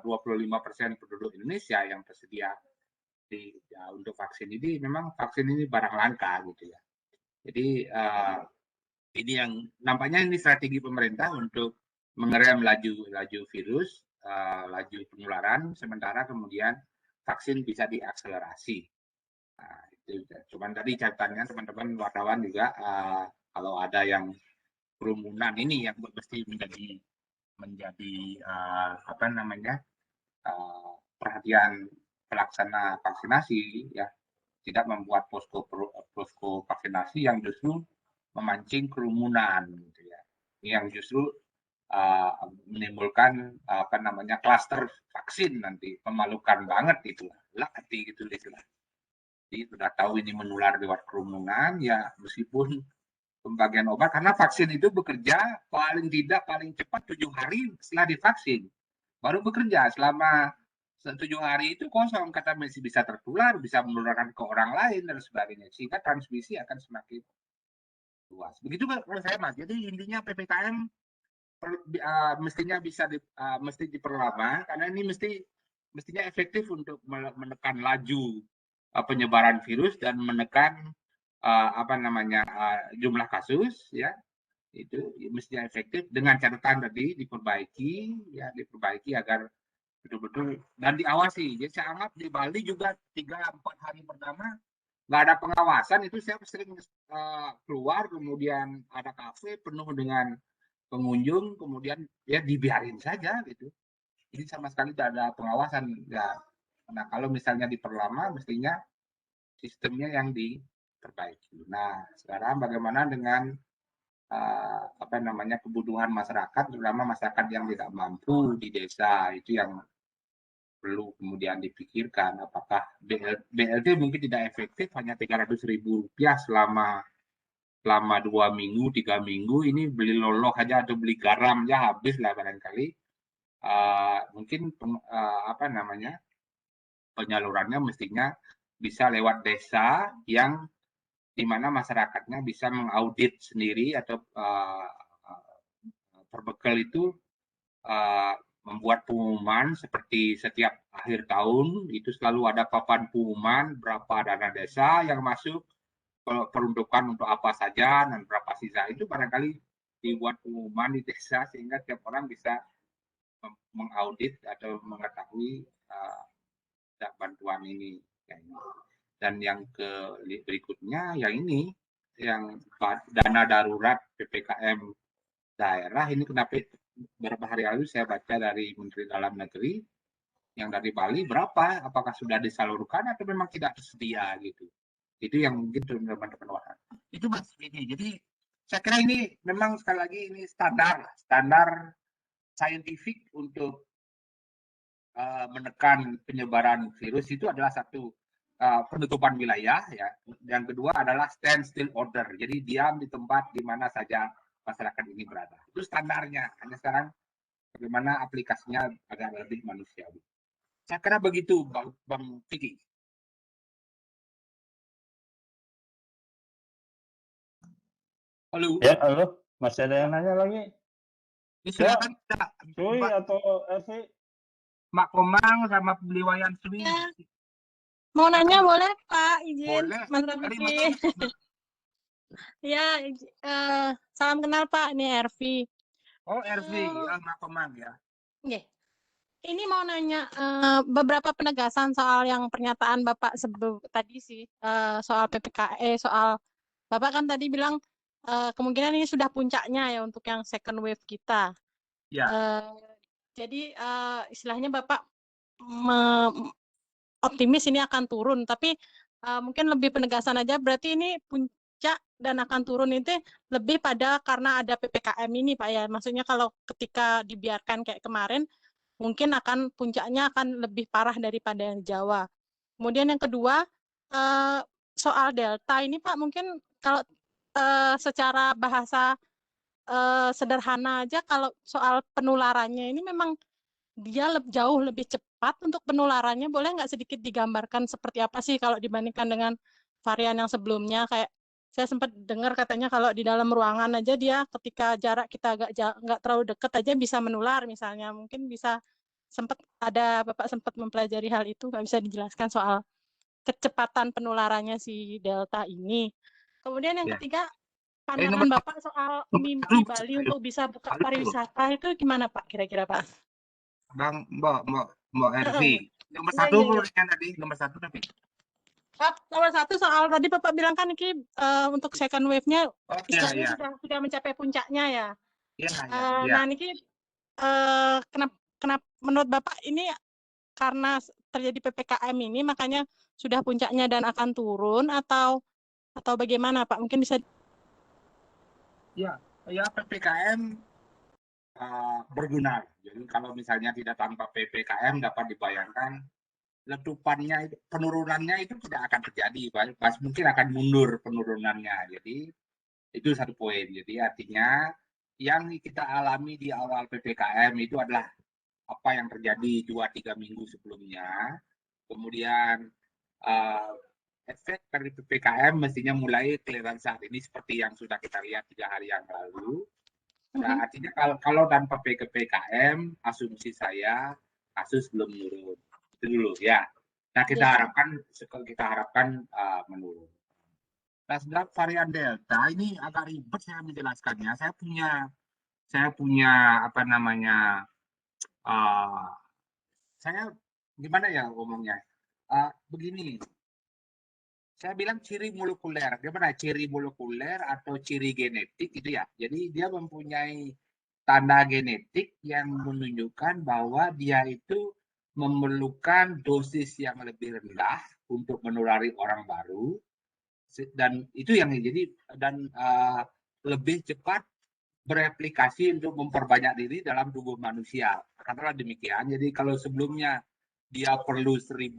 25% penduduk Indonesia yang tersedia untuk vaksin. Jadi memang vaksin ini barang langka gitu ya. Jadi ini yang nampaknya ini strategi pemerintah untuk mengerem laju virus, laju penularan, sementara kemudian vaksin bisa diakselerasi. Nah, itu. Cuman tadi catatannya teman-teman wartawan juga kalau ada yang kerumunan ini yang mesti menjadi perhatian pelaksana vaksinasi ya, tidak membuat posko vaksinasi yang justru memancing kerumunan gitu ya, yang justru menimbulkan klaster vaksin nanti. Memalukan banget itu lah gitu. Jadi sudah tahu ini menular lewat kerumunan ya, meskipun pembagian obat, karena vaksin itu bekerja paling cepat 7 hari setelah divaksin baru bekerja. Selama 7 hari itu kosong, kata masih bisa tertular, bisa menularkan ke orang lain dan sebagainya, sehingga transmisi akan semakin luas. Begitu menurut saya Mas. Jadi intinya PPKM mestinya mesti diperlama, karena ini mestinya efektif untuk menekan laju penyebaran virus dan menekan jumlah kasus ya. Itu mestinya efektif, dengan catatan tadi diperbaiki agar betul-betul dan diawasi. Jadi saya anggap di Bali juga 3-4 hari pertama nggak ada pengawasan, itu saya sering keluar, kemudian ada kafe penuh dengan pengunjung, kemudian ya dibiarin saja gitu. Jadi sama sekali tidak ada pengawasan ya. Nah, kalau misalnya diperlama, mestinya sistemnya yang diperbaiki. Nah, sekarang bagaimana dengan kebutuhan masyarakat, terutama masyarakat yang tidak mampu di desa, itu yang perlu kemudian dipikirkan. Apakah BLT mungkin tidak efektif, hanya Rp300.000 selama 2 minggu, 3 minggu, ini beli loloh aja atau beli garam ya habis lah barangkali. Mungkin penyalurannya mestinya bisa lewat desa yang di mana masyarakatnya bisa mengaudit sendiri atau berbekal itu membuat pengumuman seperti setiap akhir tahun itu selalu ada papan pengumuman berapa dana desa yang masuk, peruntukan untuk apa saja dan berapa sisa. Itu barangkali dibuat pengumuman di desa sehingga tiap orang bisa mengaudit atau mengetahui bantuan ini. Dan yang berikutnya yang ini, yang dana darurat PPKM daerah ini, kenapa beberapa hari lalu saya baca dari Menteri Dalam Negeri yang dari Bali berapa, apakah sudah disalurkan atau memang tidak tersedia gitu. Itu yang mungkin teman-teman wahan. Itu Mas ini. Jadi saya kira ini memang sekali lagi ini standar saintifik untuk menekan penyebaran virus itu adalah satu penutupan wilayah ya. Yang kedua adalah standstill order. Jadi diam di tempat di mana saja masyarakat ini berada. Itu standarnya. Hanya sekarang bagaimana aplikasinya agar lebih manusiawi. Saya kira begitu Bang Vicky. Halo. Ya, halo. Masih ada yang nanya lagi? Silakan Cuy atau Evi? Mak Komang sama Beliwayan Swi. Ya. Mau nanya boleh Pak, izin Boleh. Mas Rafiki. Ya, salam kenal Pak, ini Ervi. Oh, Ervi, Mak Komang ya. Yeah. Ini mau nanya beberapa penegasan soal yang pernyataan Bapak tadi sih, soal PPKE, soal Bapak kan tadi bilang kemungkinan ini sudah puncaknya ya untuk yang second wave kita. Ya. Jadi istilahnya Bapak optimis ini akan turun, tapi mungkin lebih penegasan aja, berarti ini puncak dan akan turun itu lebih pada karena ada PPKM ini Pak ya. Maksudnya kalau ketika dibiarkan kayak kemarin, mungkin akan puncaknya akan lebih parah daripada yang Jawa. Kemudian yang kedua, soal Delta ini Pak, mungkin kalau secara bahasa sederhana aja, kalau soal penularannya ini memang dia jauh lebih cepat untuk penularannya. Boleh nggak sedikit digambarkan seperti apa sih kalau dibandingkan dengan varian yang sebelumnya? Kayak saya sempat dengar katanya kalau di dalam ruangan aja dia ketika jarak kita nggak terlalu dekat aja bisa menular misalnya. Mungkin bisa Bapak sempat mempelajari hal itu, nggak bisa dijelaskan soal kecepatan penularannya si Delta ini. Kemudian yang ketiga, pandangan Bapak soal mimpi Bali untuk bisa buka pariwisata itu gimana Pak kira-kira Pak? Bang Mbak Ervi. Nomor satu tadi, nomor satu tapi. Nomor satu soal tadi Bapak bilang kan ini untuk second wave-nya istilahnya sudah mencapai puncaknya ya. Nah ini kenapa menurut Bapak ini karena terjadi PPKM ini makanya sudah puncaknya dan akan turun atau bagaimana Pak? Mungkin bisa. Ya PPKM berguna. Jadi kalau misalnya tidak tanpa PPKM dapat dibayangkan letupannya, penurunannya itu tidak akan terjadi, mungkin akan mundur penurunannya. Jadi itu satu poin. Jadi artinya yang kita alami di awal PPKM itu adalah apa yang terjadi 2-3 minggu sebelumnya. Kemudian efek dari PPKM mestinya mulai kelihatan saat ini seperti yang sudah kita lihat 3 hari yang lalu. Nah, artinya kalau tanpa PPKM, asumsi saya kasus belum menurun. Itu dulu ya. Nah, kita harapkan menurun. Nah, sedang varian Delta ini agak ribet saya menjelaskannya. Saya punya saya gimana ya ngomongnya? Begini. Saya bilang ciri molekuler. Gimana? Ciri molekuler atau ciri genetik itu ya. Jadi dia mempunyai tanda genetik yang menunjukkan bahwa dia itu memerlukan dosis yang lebih rendah untuk menulari orang baru, dan itu yang jadi dan lebih cepat bereplikasi untuk memperbanyak diri dalam tubuh manusia. Katakanlah demikian. Jadi kalau sebelumnya dia perlu 1000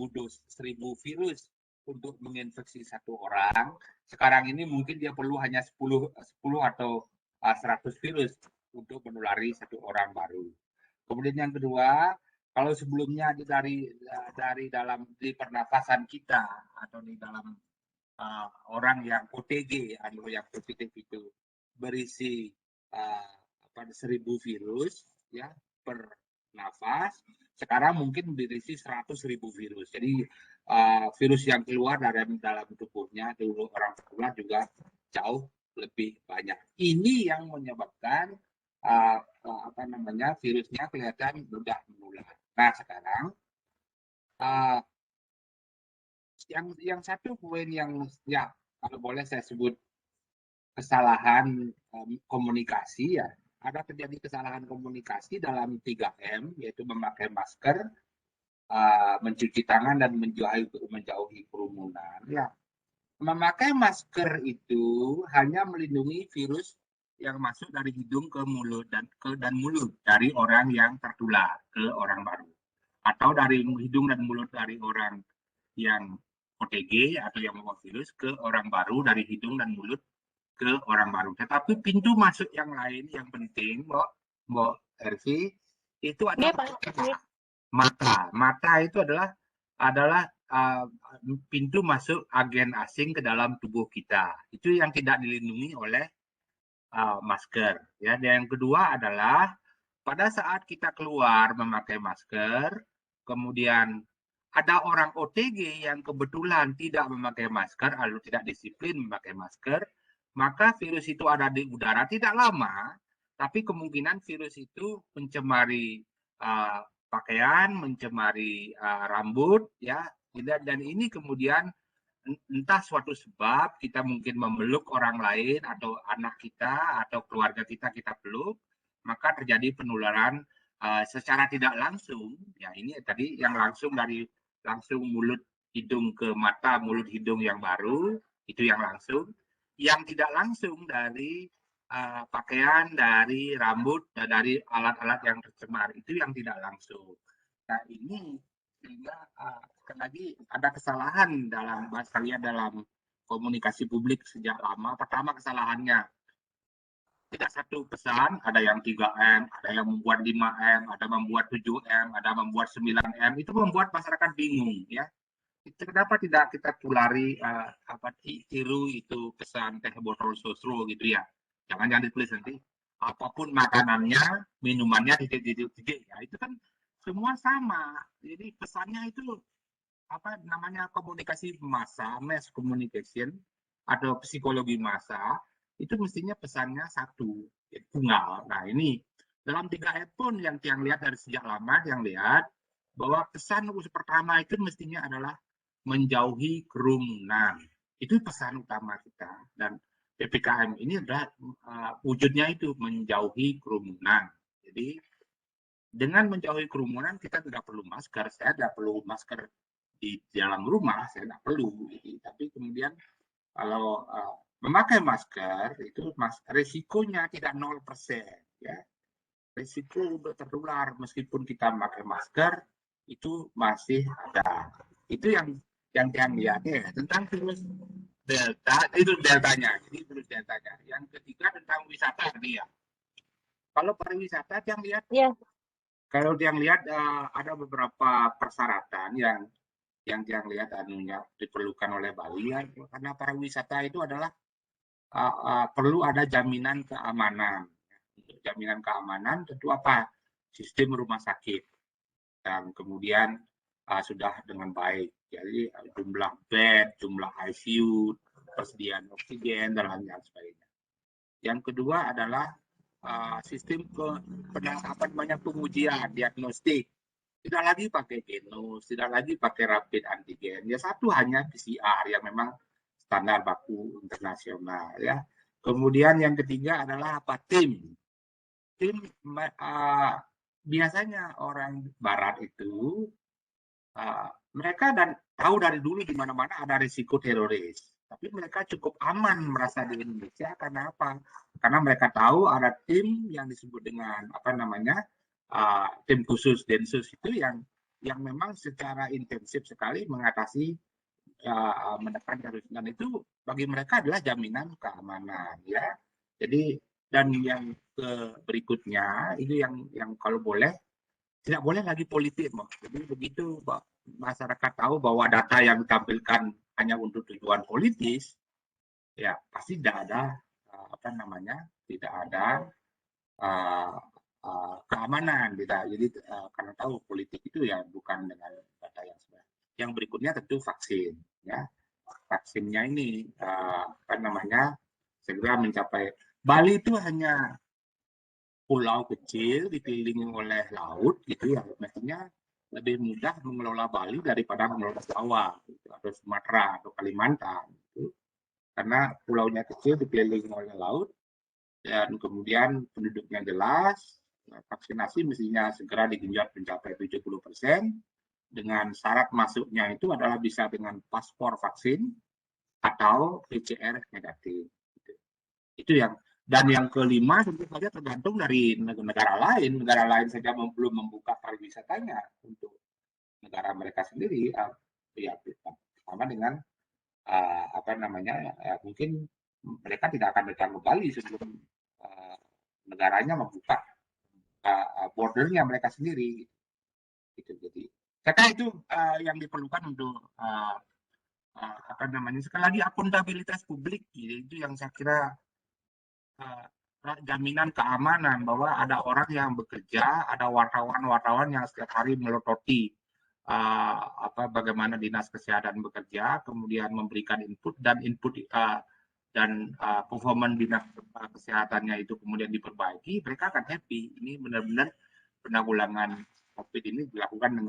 virus untuk menginfeksi satu orang, sekarang ini mungkin dia perlu hanya 10 atau 100 virus untuk menulari satu orang baru. Kemudian yang kedua, kalau sebelumnya dari di pernafasan kita atau di dalam orang yang OTG atau yang positif itu berisi 1000 virus ya per nafas, sekarang mungkin berisi 100.000 virus. Jadi virus yang keluar dari dalam tubuhnya dulu orang tertular juga jauh lebih banyak. Ini yang menyebabkan virusnya kelihatan mudah menular. Nah sekarang yang satu poin yang ya kalau boleh saya sebut kesalahan komunikasi ya, ada terjadi kesalahan komunikasi dalam 3M, yaitu memakai masker, mencuci tangan, dan menjauhi kerumunan. Ya, memakai masker itu hanya melindungi virus yang masuk dari hidung ke mulut dan mulut dari orang yang tertular ke orang baru, atau dari hidung dan mulut dari orang yang OTG atau yang membawa virus ke orang baru dari hidung dan mulut ke orang baru. Tetapi pintu masuk yang lain yang penting, Mbak Ervi, itu adalah mata. Mata itu adalah pintu masuk agen asing ke dalam tubuh kita. Itu yang tidak dilindungi oleh masker. Ya. Dan yang kedua adalah pada saat kita keluar memakai masker, kemudian ada orang OTG yang kebetulan tidak memakai masker, lalu tidak disiplin memakai masker, maka virus itu ada di udara tidak lama, tapi kemungkinan virus itu mencemari pakaian, mencemari rambut, ya, dan ini kemudian entah suatu sebab kita mungkin memeluk orang lain atau anak kita atau keluarga kita peluk, maka terjadi penularan secara tidak langsung. Ya ini tadi yang langsung mulut hidung ke mata, mulut hidung yang baru, itu yang langsung. Yang tidak langsung dari pakaian, dari rambut, dari alat-alat yang tercemar, itu yang tidak langsung. Nah ini sehingga sekali lagi ada kesalahan dalam komunikasi publik sejak lama. Pertama kesalahannya, tidak satu pesan, ada yang 3M, ada yang membuat 5M, ada membuat 7M, ada membuat 9M, itu membuat masyarakat bingung ya. Kenapa tidak kita tulari tiru itu pesan teh botol sosro gitu ya. Jangan ditulis nanti apapun makanannya, minumannya titik ya. Itu kan semua sama. Jadi pesannya itu komunikasi massa, mass communication atau psikologi massa, itu mestinya pesannya satu, tunggal. Nah ini dalam 3M pun yang lihat dari sejak lama, yang lihat bahwa pesan pertama itu mestinya adalah menjauhi kerumunan. Itu pesan utama kita. Dan PPKM ini adalah wujudnya itu menjauhi kerumunan. Jadi dengan menjauhi kerumunan kita tidak perlu masker. Saya tidak perlu masker di dalam rumah, saya tidak perlu. Tapi kemudian kalau memakai masker itu risikonya tidak 0%. Ya. Risiko untuk tertular meskipun kita memakai masker itu masih ada. Itu yang lihat ya tentang virus delta, itu deltanya. Jadi virus deltanya. Yang ketiga tentang wisata dia. Kalau pariwisata yang lihat, kalau yang lihat ada beberapa persyaratan yang lihat diperlukan oleh Bali ya, karena pariwisata itu adalah perlu ada jaminan keamanan. Untuk jaminan keamanan tentu apa? Sistem rumah sakit dan kemudian sudah dengan baik. Jadi jumlah bed, jumlah ICU, persediaan oksigen, dan lain sebagainya. Yang kedua adalah sistem pengujian diagnostik. Tidak lagi pakai genus, tidak lagi pakai rapid antigen. Ya satu hanya PCR yang memang standar baku internasional. Ya. Kemudian yang ketiga adalah tim. Tim biasanya orang Barat itu mereka dan tahu dari dulu di mana-mana ada risiko teroris. Tapi mereka cukup aman merasa di Indonesia karena apa? Karena mereka tahu ada tim yang disebut dengan apa namanya tim khusus Densus itu yang memang secara intensif sekali mengatasi menekan teroris, dan itu bagi mereka adalah jaminan keamanan ya. Jadi dan yang berikutnya itu yang kalau boleh tidak boleh lagi politik, jadi begitu masyarakat tahu bahwa data yang ditampilkan hanya untuk tujuan politis, ya pasti tidak ada apa namanya tidak ada keamanan kita. Jadi karena tahu politik itu ya bukan dengan data yang sebenarnya. Yang berikutnya tentu vaksin ya. Vaksinnya ini apa namanya segera mencapai. Bali itu hanya pulau kecil dikelilingi oleh laut gitu ya, mestinya lebih mudah mengelola Bali daripada mengelola Jawa gitu, atau Sumatera atau Kalimantan gitu. Karena pulaunya kecil dikelilingi oleh laut dan kemudian penduduknya jelas, vaksinasi mestinya segera digenjot mencapai 70% dengan syarat masuknya itu adalah bisa dengan paspor vaksin atau PCR negatif. Itu dan yang kelima tentu saja tergantung dari negara lain. Negara lain saja belum membuka pariwisatanya untuk negara mereka sendiri. Ya, sama dengan apa namanya, mungkin mereka tidak akan datang ke Bali sebelum negaranya membuka bordernya mereka sendiri. Gitu. Jadi, saya kira itu yang diperlukan untuk apa namanya, sekali lagi akuntabilitas publik. Gitu. Itu yang saya kira jaminan keamanan bahwa ada orang yang bekerja, ada wartawan-wartawan yang setiap hari melototi bagaimana dinas kesehatan bekerja, kemudian memberikan input dan performa dinas kesehatannya itu kemudian diperbaiki, mereka akan happy. Ini benar-benar penanggulangan COVID ini dilakukan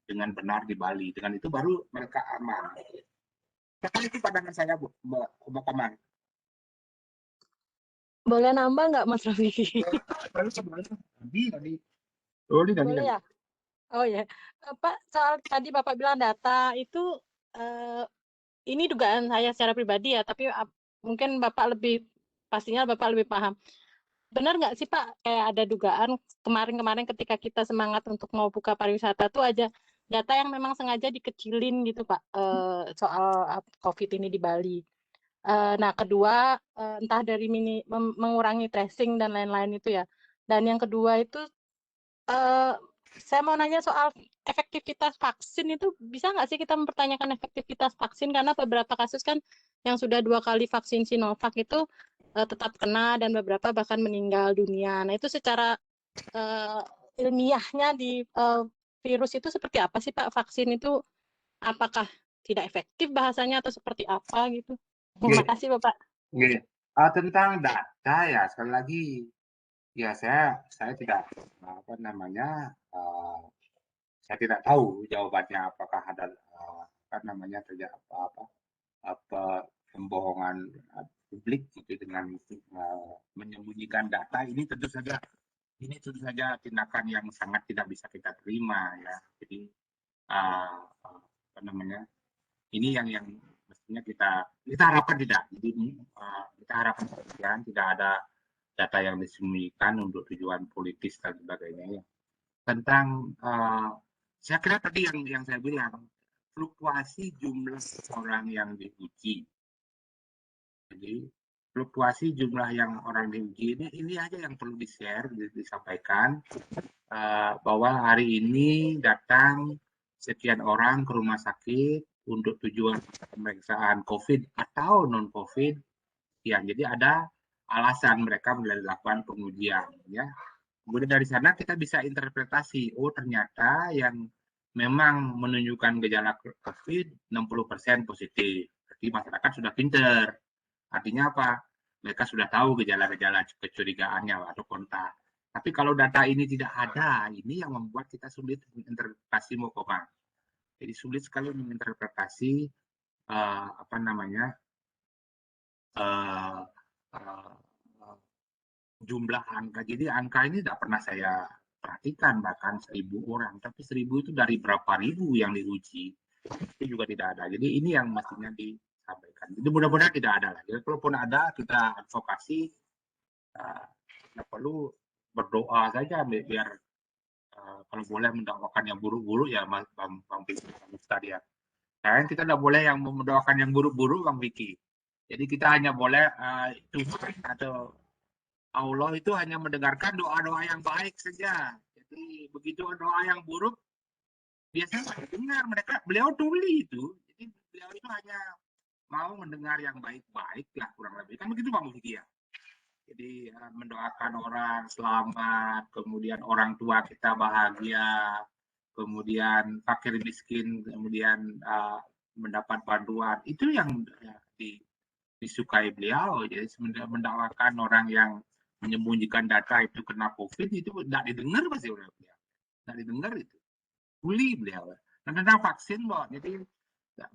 dengan benar di Bali. Dengan itu baru mereka aman. Sekali itu pandangan saya, Bu Komang. Boleh nambah nggak, Mas Raffi? Boleh ya? Oh ya, Pak, soal tadi Bapak bilang data itu ini dugaan saya secara pribadi ya, tapi mungkin Bapak pastinya Bapak lebih paham. Benar nggak sih Pak, kayak ada dugaan kemarin-kemarin ketika kita semangat untuk mau buka pariwisata tuh aja data yang memang sengaja dikecilin gitu Pak, soal COVID ini di Bali. Nah, kedua, entah dari mengurangi tracing dan lain-lain itu ya. Dan yang kedua itu, saya mau nanya soal efektivitas vaksin itu, bisa nggak sih kita mempertanyakan efektivitas vaksin? Karena beberapa kasus kan yang sudah 2 kali vaksin Sinovac itu tetap kena dan beberapa bahkan meninggal dunia. Nah, itu secara ilmiahnya di virus itu seperti apa sih Pak? Vaksin itu apakah tidak efektif bahasanya atau seperti apa gitu? Terima kasih Bapak. Tentang data ya, sekali lagi ya saya tidak apa namanya saya tidak tahu jawabannya apakah ada apa namanya terjadi apa pembohongan publik gitu dengan menyembunyikan data. Ini tentu saja tindakan yang sangat tidak bisa kita terima ya. Jadi apa namanya, ini yang mestinya kita harapkan tidak. Jadi kita harapkan tidak ada data yang disembunyikan untuk tujuan politis dan sebagainya. Tentang saya kira tadi yang saya bilang, fluktuasi jumlah orang yang diuji. Jadi fluktuasi jumlah yang orang diuji ini aja yang perlu di-share, disampaikan bahwa hari ini datang sekian orang ke rumah sakit untuk tujuan pemeriksaan COVID atau non-COVID. Ya, jadi ada alasan mereka melakukan pengujian ya. Kemudian dari sana kita bisa interpretasi, oh ternyata yang memang menunjukkan gejala COVID 60% positif. Berarti masyarakat sudah pinter. Artinya apa? Mereka sudah tahu gejala-gejala kecurigaannya atau kontak. Tapi kalau data ini tidak ada, ini yang membuat kita sulit menginterpretasi Komang. Jadi sulit sekali menginterpretasi apa namanya jumlah angka. Jadi angka ini tidak pernah saya perhatikan bahkan 1.000 orang, tapi 1.000 itu dari berapa ribu yang diuji. itu juga tidak ada. Jadi ini yang mestinya disampaikan. Jadi mudah-mudahan tidak ada lah. Jadi kalaupun ada, kita advokasi, nggak perlu berdoa saja biar kalau boleh mendakwakan yang buruk-buruk ya Bang Miftah ya. Sayang kita tidak boleh yang mendoakan yang buruk-buruk Bang Vicky. Jadi kita hanya boleh Tuhan atau Allah itu hanya mendengarkan doa-doa yang baik saja. Jadi begitu doa yang buruk biasanya dengar beliau tuli itu. Jadi beliau itu hanya mau mendengar yang baik-baik lah kurang lebih. Kan begitu Bang Vicky ya. Jadi mendoakan orang selamat, kemudian orang tua kita bahagia, kemudian fakir miskin, kemudian mendapat bantuan. Itu yang disukai beliau. Jadi mendakwakan orang yang menyembunyikan data itu kena COVID itu tidak didengar pasti oleh beliau. Tidak didengar itu. Uli beliau. Nah, tentang vaksin, Bang. Jadi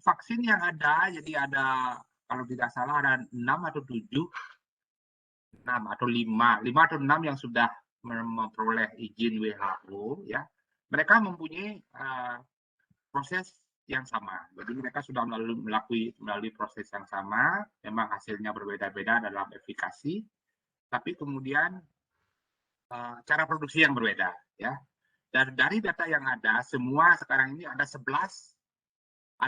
vaksin yang ada, jadi ada kalau tidak salah ada 6 atau 7 6 atau 5 atau 6 yang sudah memperoleh izin WHO ya. Mereka mempunyai proses yang sama. Jadi mereka sudah melalui proses yang sama, memang hasilnya berbeda-beda dalam efikasi, tapi kemudian cara produksi yang berbeda ya. Dan dari data yang ada, semua sekarang ini ada 11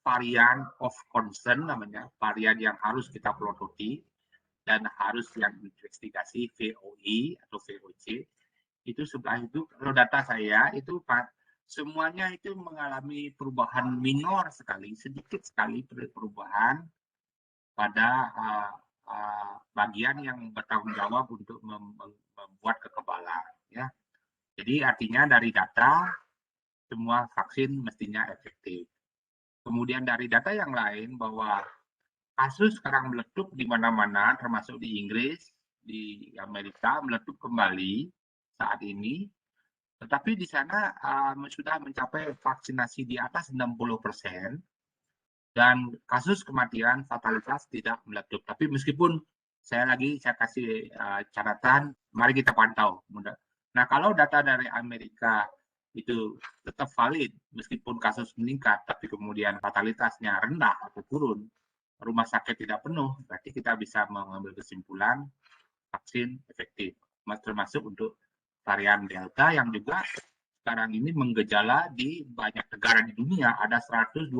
varian of concern namanya, varian yang harus kita pelototi dan harus yang investigasi VOI atau VOC. Itu sebelah itu kalau data saya itu semuanya itu mengalami perubahan minor sekali, sedikit sekali perubahan pada bagian yang bertanggung jawab untuk membuat kekebalan ya. Jadi artinya dari data semua vaksin mestinya efektif. Kemudian dari data yang lain bahwa kasus sekarang meletup di mana-mana, termasuk di Inggris, di Amerika meletup kembali saat ini. Tetapi di sana sudah mencapai vaksinasi di atas 60% dan kasus kematian fatalitas tidak meletup. Tapi meskipun saya kasih catatan, mari kita pantau. Nah, kalau data dari Amerika itu tetap valid, meskipun kasus meningkat, tapi kemudian fatalitasnya rendah atau turun, rumah sakit tidak penuh, berarti kita bisa mengambil kesimpulan vaksin efektif, termasuk untuk varian Delta yang juga sekarang ini menggejala di banyak negara di dunia. Ada 120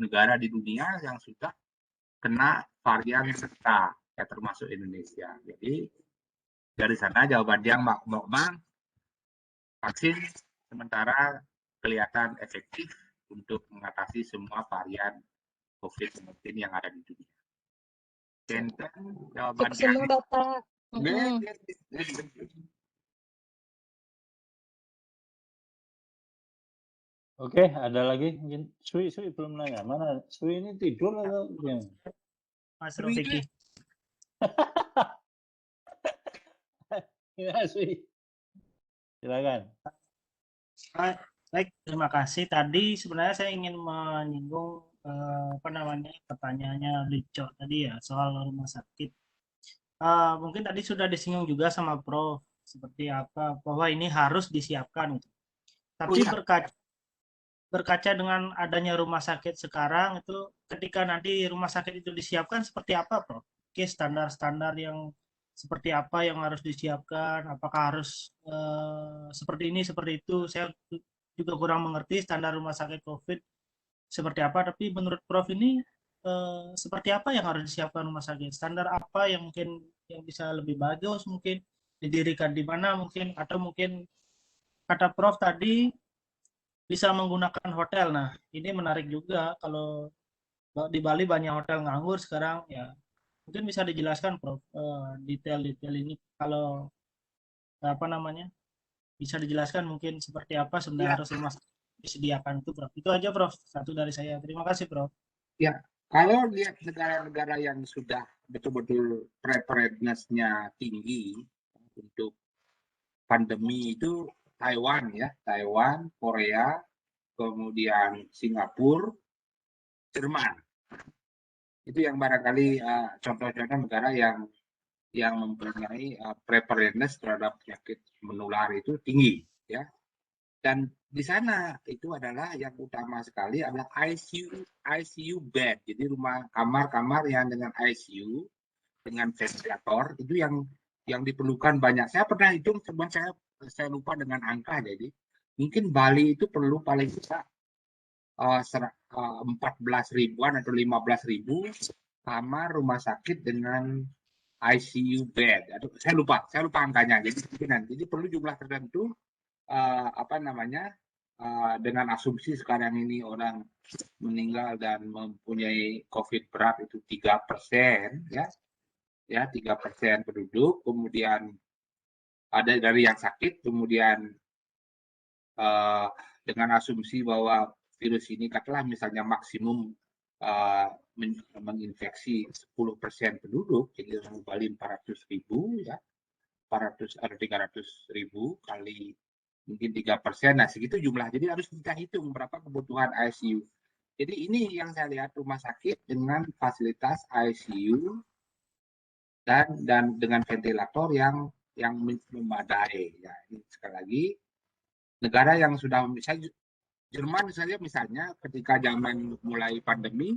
negara di dunia yang sudah kena varian Delta, ya termasuk Indonesia. Jadi dari sana jawaban yang Bang, vaksin sementara kelihatan efektif untuk mengatasi semua varian COVID-19 yang ada di dunia. Jawaban Senang Bapak. Oke, ada lagi mungkin Sui belum nanya. Mana Sui ini tidur atau gimana? Mas Rofiki. Ya, Sui. Silakan. Baik, terima kasih. Tadi sebenarnya saya ingin menyinggung pertanyaannya Lico tadi ya soal rumah sakit. Mungkin tadi sudah disinggung juga sama Prof seperti apa bahwa ini harus disiapkan. Tapi berkaca dengan adanya rumah sakit sekarang itu ketika nanti rumah sakit itu disiapkan seperti apa, Prof? Oke, standar-standar yang seperti apa yang harus disiapkan? Apakah harus seperti ini, seperti itu? Saya juga kurang mengerti standar rumah sakit COVID seperti apa. Tapi menurut Prof ini seperti apa yang harus disiapkan rumah sakit? Standar apa yang mungkin yang bisa lebih bagus mungkin didirikan di mana mungkin, atau mungkin kata Prof tadi bisa menggunakan hotel. Nah, ini menarik juga kalau di Bali banyak hotel nganggur sekarang ya. Mungkin bisa dijelaskan Prof detail-detail ini kalau apa namanya? Bisa dijelaskan mungkin seperti apa sebenarnya harus rumah disediakan itu, Prof. Itu aja Prof, satu dari saya. Terima kasih Prof. Ya, kalau lihat negara-negara yang sudah betul-betul preparedness-nya tinggi untuk pandemi itu Taiwan ya, Taiwan, Korea, kemudian Singapura, Jerman. Itu yang barangkali contoh-contoh negara yang mempunyai preparedness terhadap penyakit menular itu tinggi ya. Dan di sana itu adalah yang utama sekali adalah ICU bed. Jadi kamar-kamar yang dengan ICU dengan ventilator itu yang diperlukan banyak. Saya pernah hitung, cuman saya lupa dengan angka. Jadi mungkin Bali itu perlu paling tidak 14 ribuan atau 15 ribu kamar rumah sakit dengan ICU bed. Aduh, saya lupa angkanya. Jadi perlu jumlah tertentu dengan asumsi sekarang ini orang meninggal dan mempunyai COVID berat itu 3%, ya 3% penduduk, kemudian ada dari yang sakit, kemudian dengan asumsi bahwa virus ini katakanlah misalnya maksimum menginfeksi 10% penduduk, jadi Bali 400 ribu, ya 300 ribu kali mungkin 3%, nah segitu jumlah. Jadi harus kita hitung berapa kebutuhan ICU. Jadi ini yang saya lihat rumah sakit dengan fasilitas ICU dan dengan ventilator yang memadai. Ya, ini sekali lagi negara yang sudah misalnya Jerman misalnya ketika zaman mulai pandemi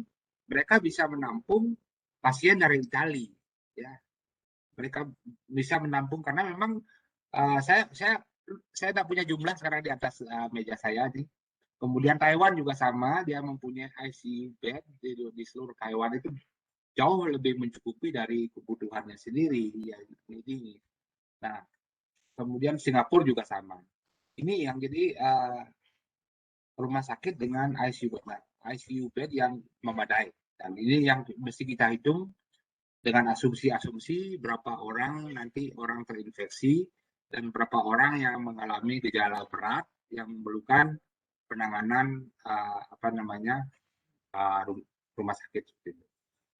mereka bisa menampung pasien dari Italia, ya mereka bisa menampung karena memang saya tidak punya jumlah sekarang di atas meja saya nih. Kemudian Taiwan juga sama, dia mempunyai ICU bed di seluruh Taiwan itu jauh lebih mencukupi dari kebutuhannya sendiri. Ya, ini. Nah, kemudian Singapura juga sama. Ini yang jadi rumah sakit dengan ICU bed yang memadai. Dan ini yang mesti kita hitung dengan asumsi berapa orang nanti orang terinfeksi dan berapa orang yang mengalami gejala berat yang memerlukan penanganan rumah sakit.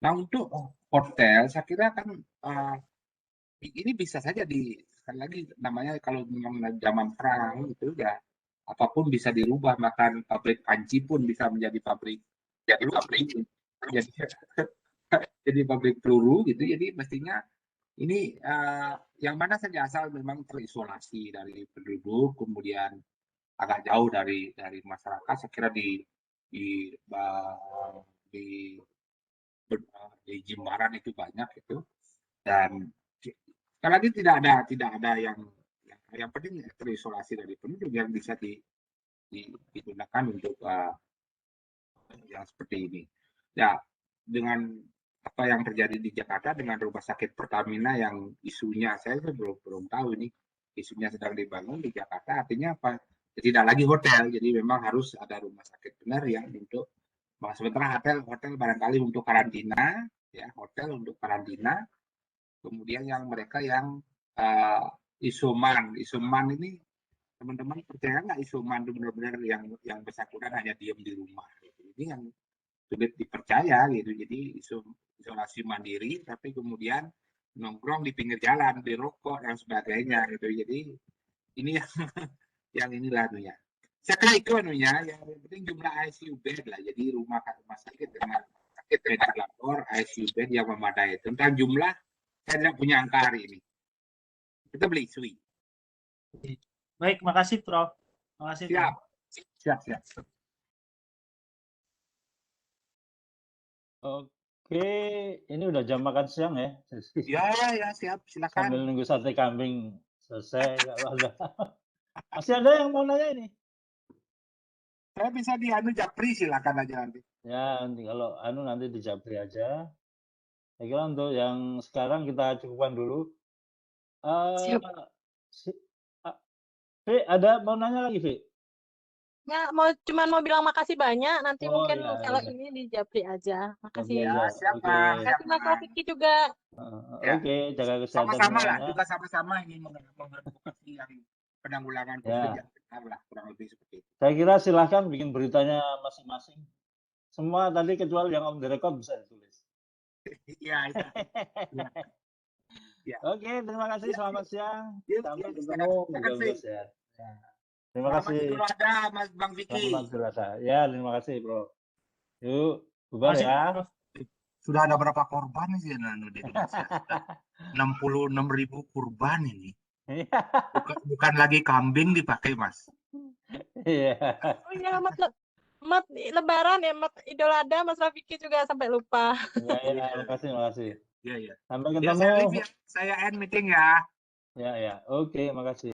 Nah, untuk hotel saya kira kan ini bisa saja sekali lagi namanya kalau memang zaman perang itu ya apapun bisa dirubah, bahkan pabrik panci pun bisa menjadi pabrik jadi pabrik peluru gitu. Jadi mestinya ini yang mana saja asal memang terisolasi dari penduduk, kemudian agak jauh dari masyarakat, saya kira di Jimbaran itu banyak itu. Dan sekali lagi tidak ada yang penting terisolasi dari penduduk yang bisa digunakan untuk yang seperti ini. Ya, dengan apa yang terjadi di Jakarta dengan rumah sakit Pertamina yang isunya saya belum tahu ini isunya sedang dibangun di Jakarta, artinya apa? Tidak lagi hotel, jadi memang harus ada rumah sakit benar yang untuk sementara hotel barangkali untuk karantina, ya hotel untuk karantina. Kemudian yang mereka yang isoman ini teman-teman percaya nggak isoman itu benar-benar yang bersangkutan hanya diam di rumah gitu. Ini yang sulit dipercaya gitu. Jadi isolasi mandiri tapi kemudian nongkrong di pinggir jalan, di rokok dan sebagainya gitu. Jadi ini yang inilah anunya. Saya kira itu anunya, yang penting jumlah ICU bed lah. Jadi rumah sakit dengan ventilator ICU bed yang memadai. Tentang jumlah saya tidak punya angka hari ini. Kita beli sui. Baik, makasih Prof. Makasih. Siap. Oke, ini udah jam makan siang ya. Ya, siap. Silakan. Sambil nunggu sate kambing selesai. Masih ada yang mau nanya ini? Saya bisa di Japri, silakan aja nanti. Ya, nanti kalau nanti di Japri aja. Saya kira untuk yang sekarang kita cukupkan dulu. Siap. V, ada mau nanya lagi, V? Ya, cuma mau bilang makasih banyak. Nanti mungkin kalau ini di Japri aja. Makasih. Ya, siapa? Makasih Mas Rafiki juga. Oke, jaga kesehatan. Sama-sama lah, juga sama-sama ini mengadvokasi yang penanggulangan COVID yang benar lah, kurang lebih seperti itu. Saya kira silahkan bikin beritanya masing-masing. Semua tadi kecuali yang on the record bisa ditulis. Iya. Oke, terima kasih. Selamat siang. Sampai ketemu. Terima kasih. Ada Mas Bang Vicky. Ya, terima kasih, Bro. Yuk, bubar ya. Sudah ada berapa korban sih di Indonesia? 66.000 kurban ini. Bukan lagi kambing dipakai, Mas. Iya. Oh iya, Mat Lebaran ya, Mat Idul Adha, Mas Rafiki juga sampai lupa. Iya, makasih. Iya, iya. Sampai Ya, saya ketemu. live ya. Saya end meeting ya. Ya. Oke, makasih.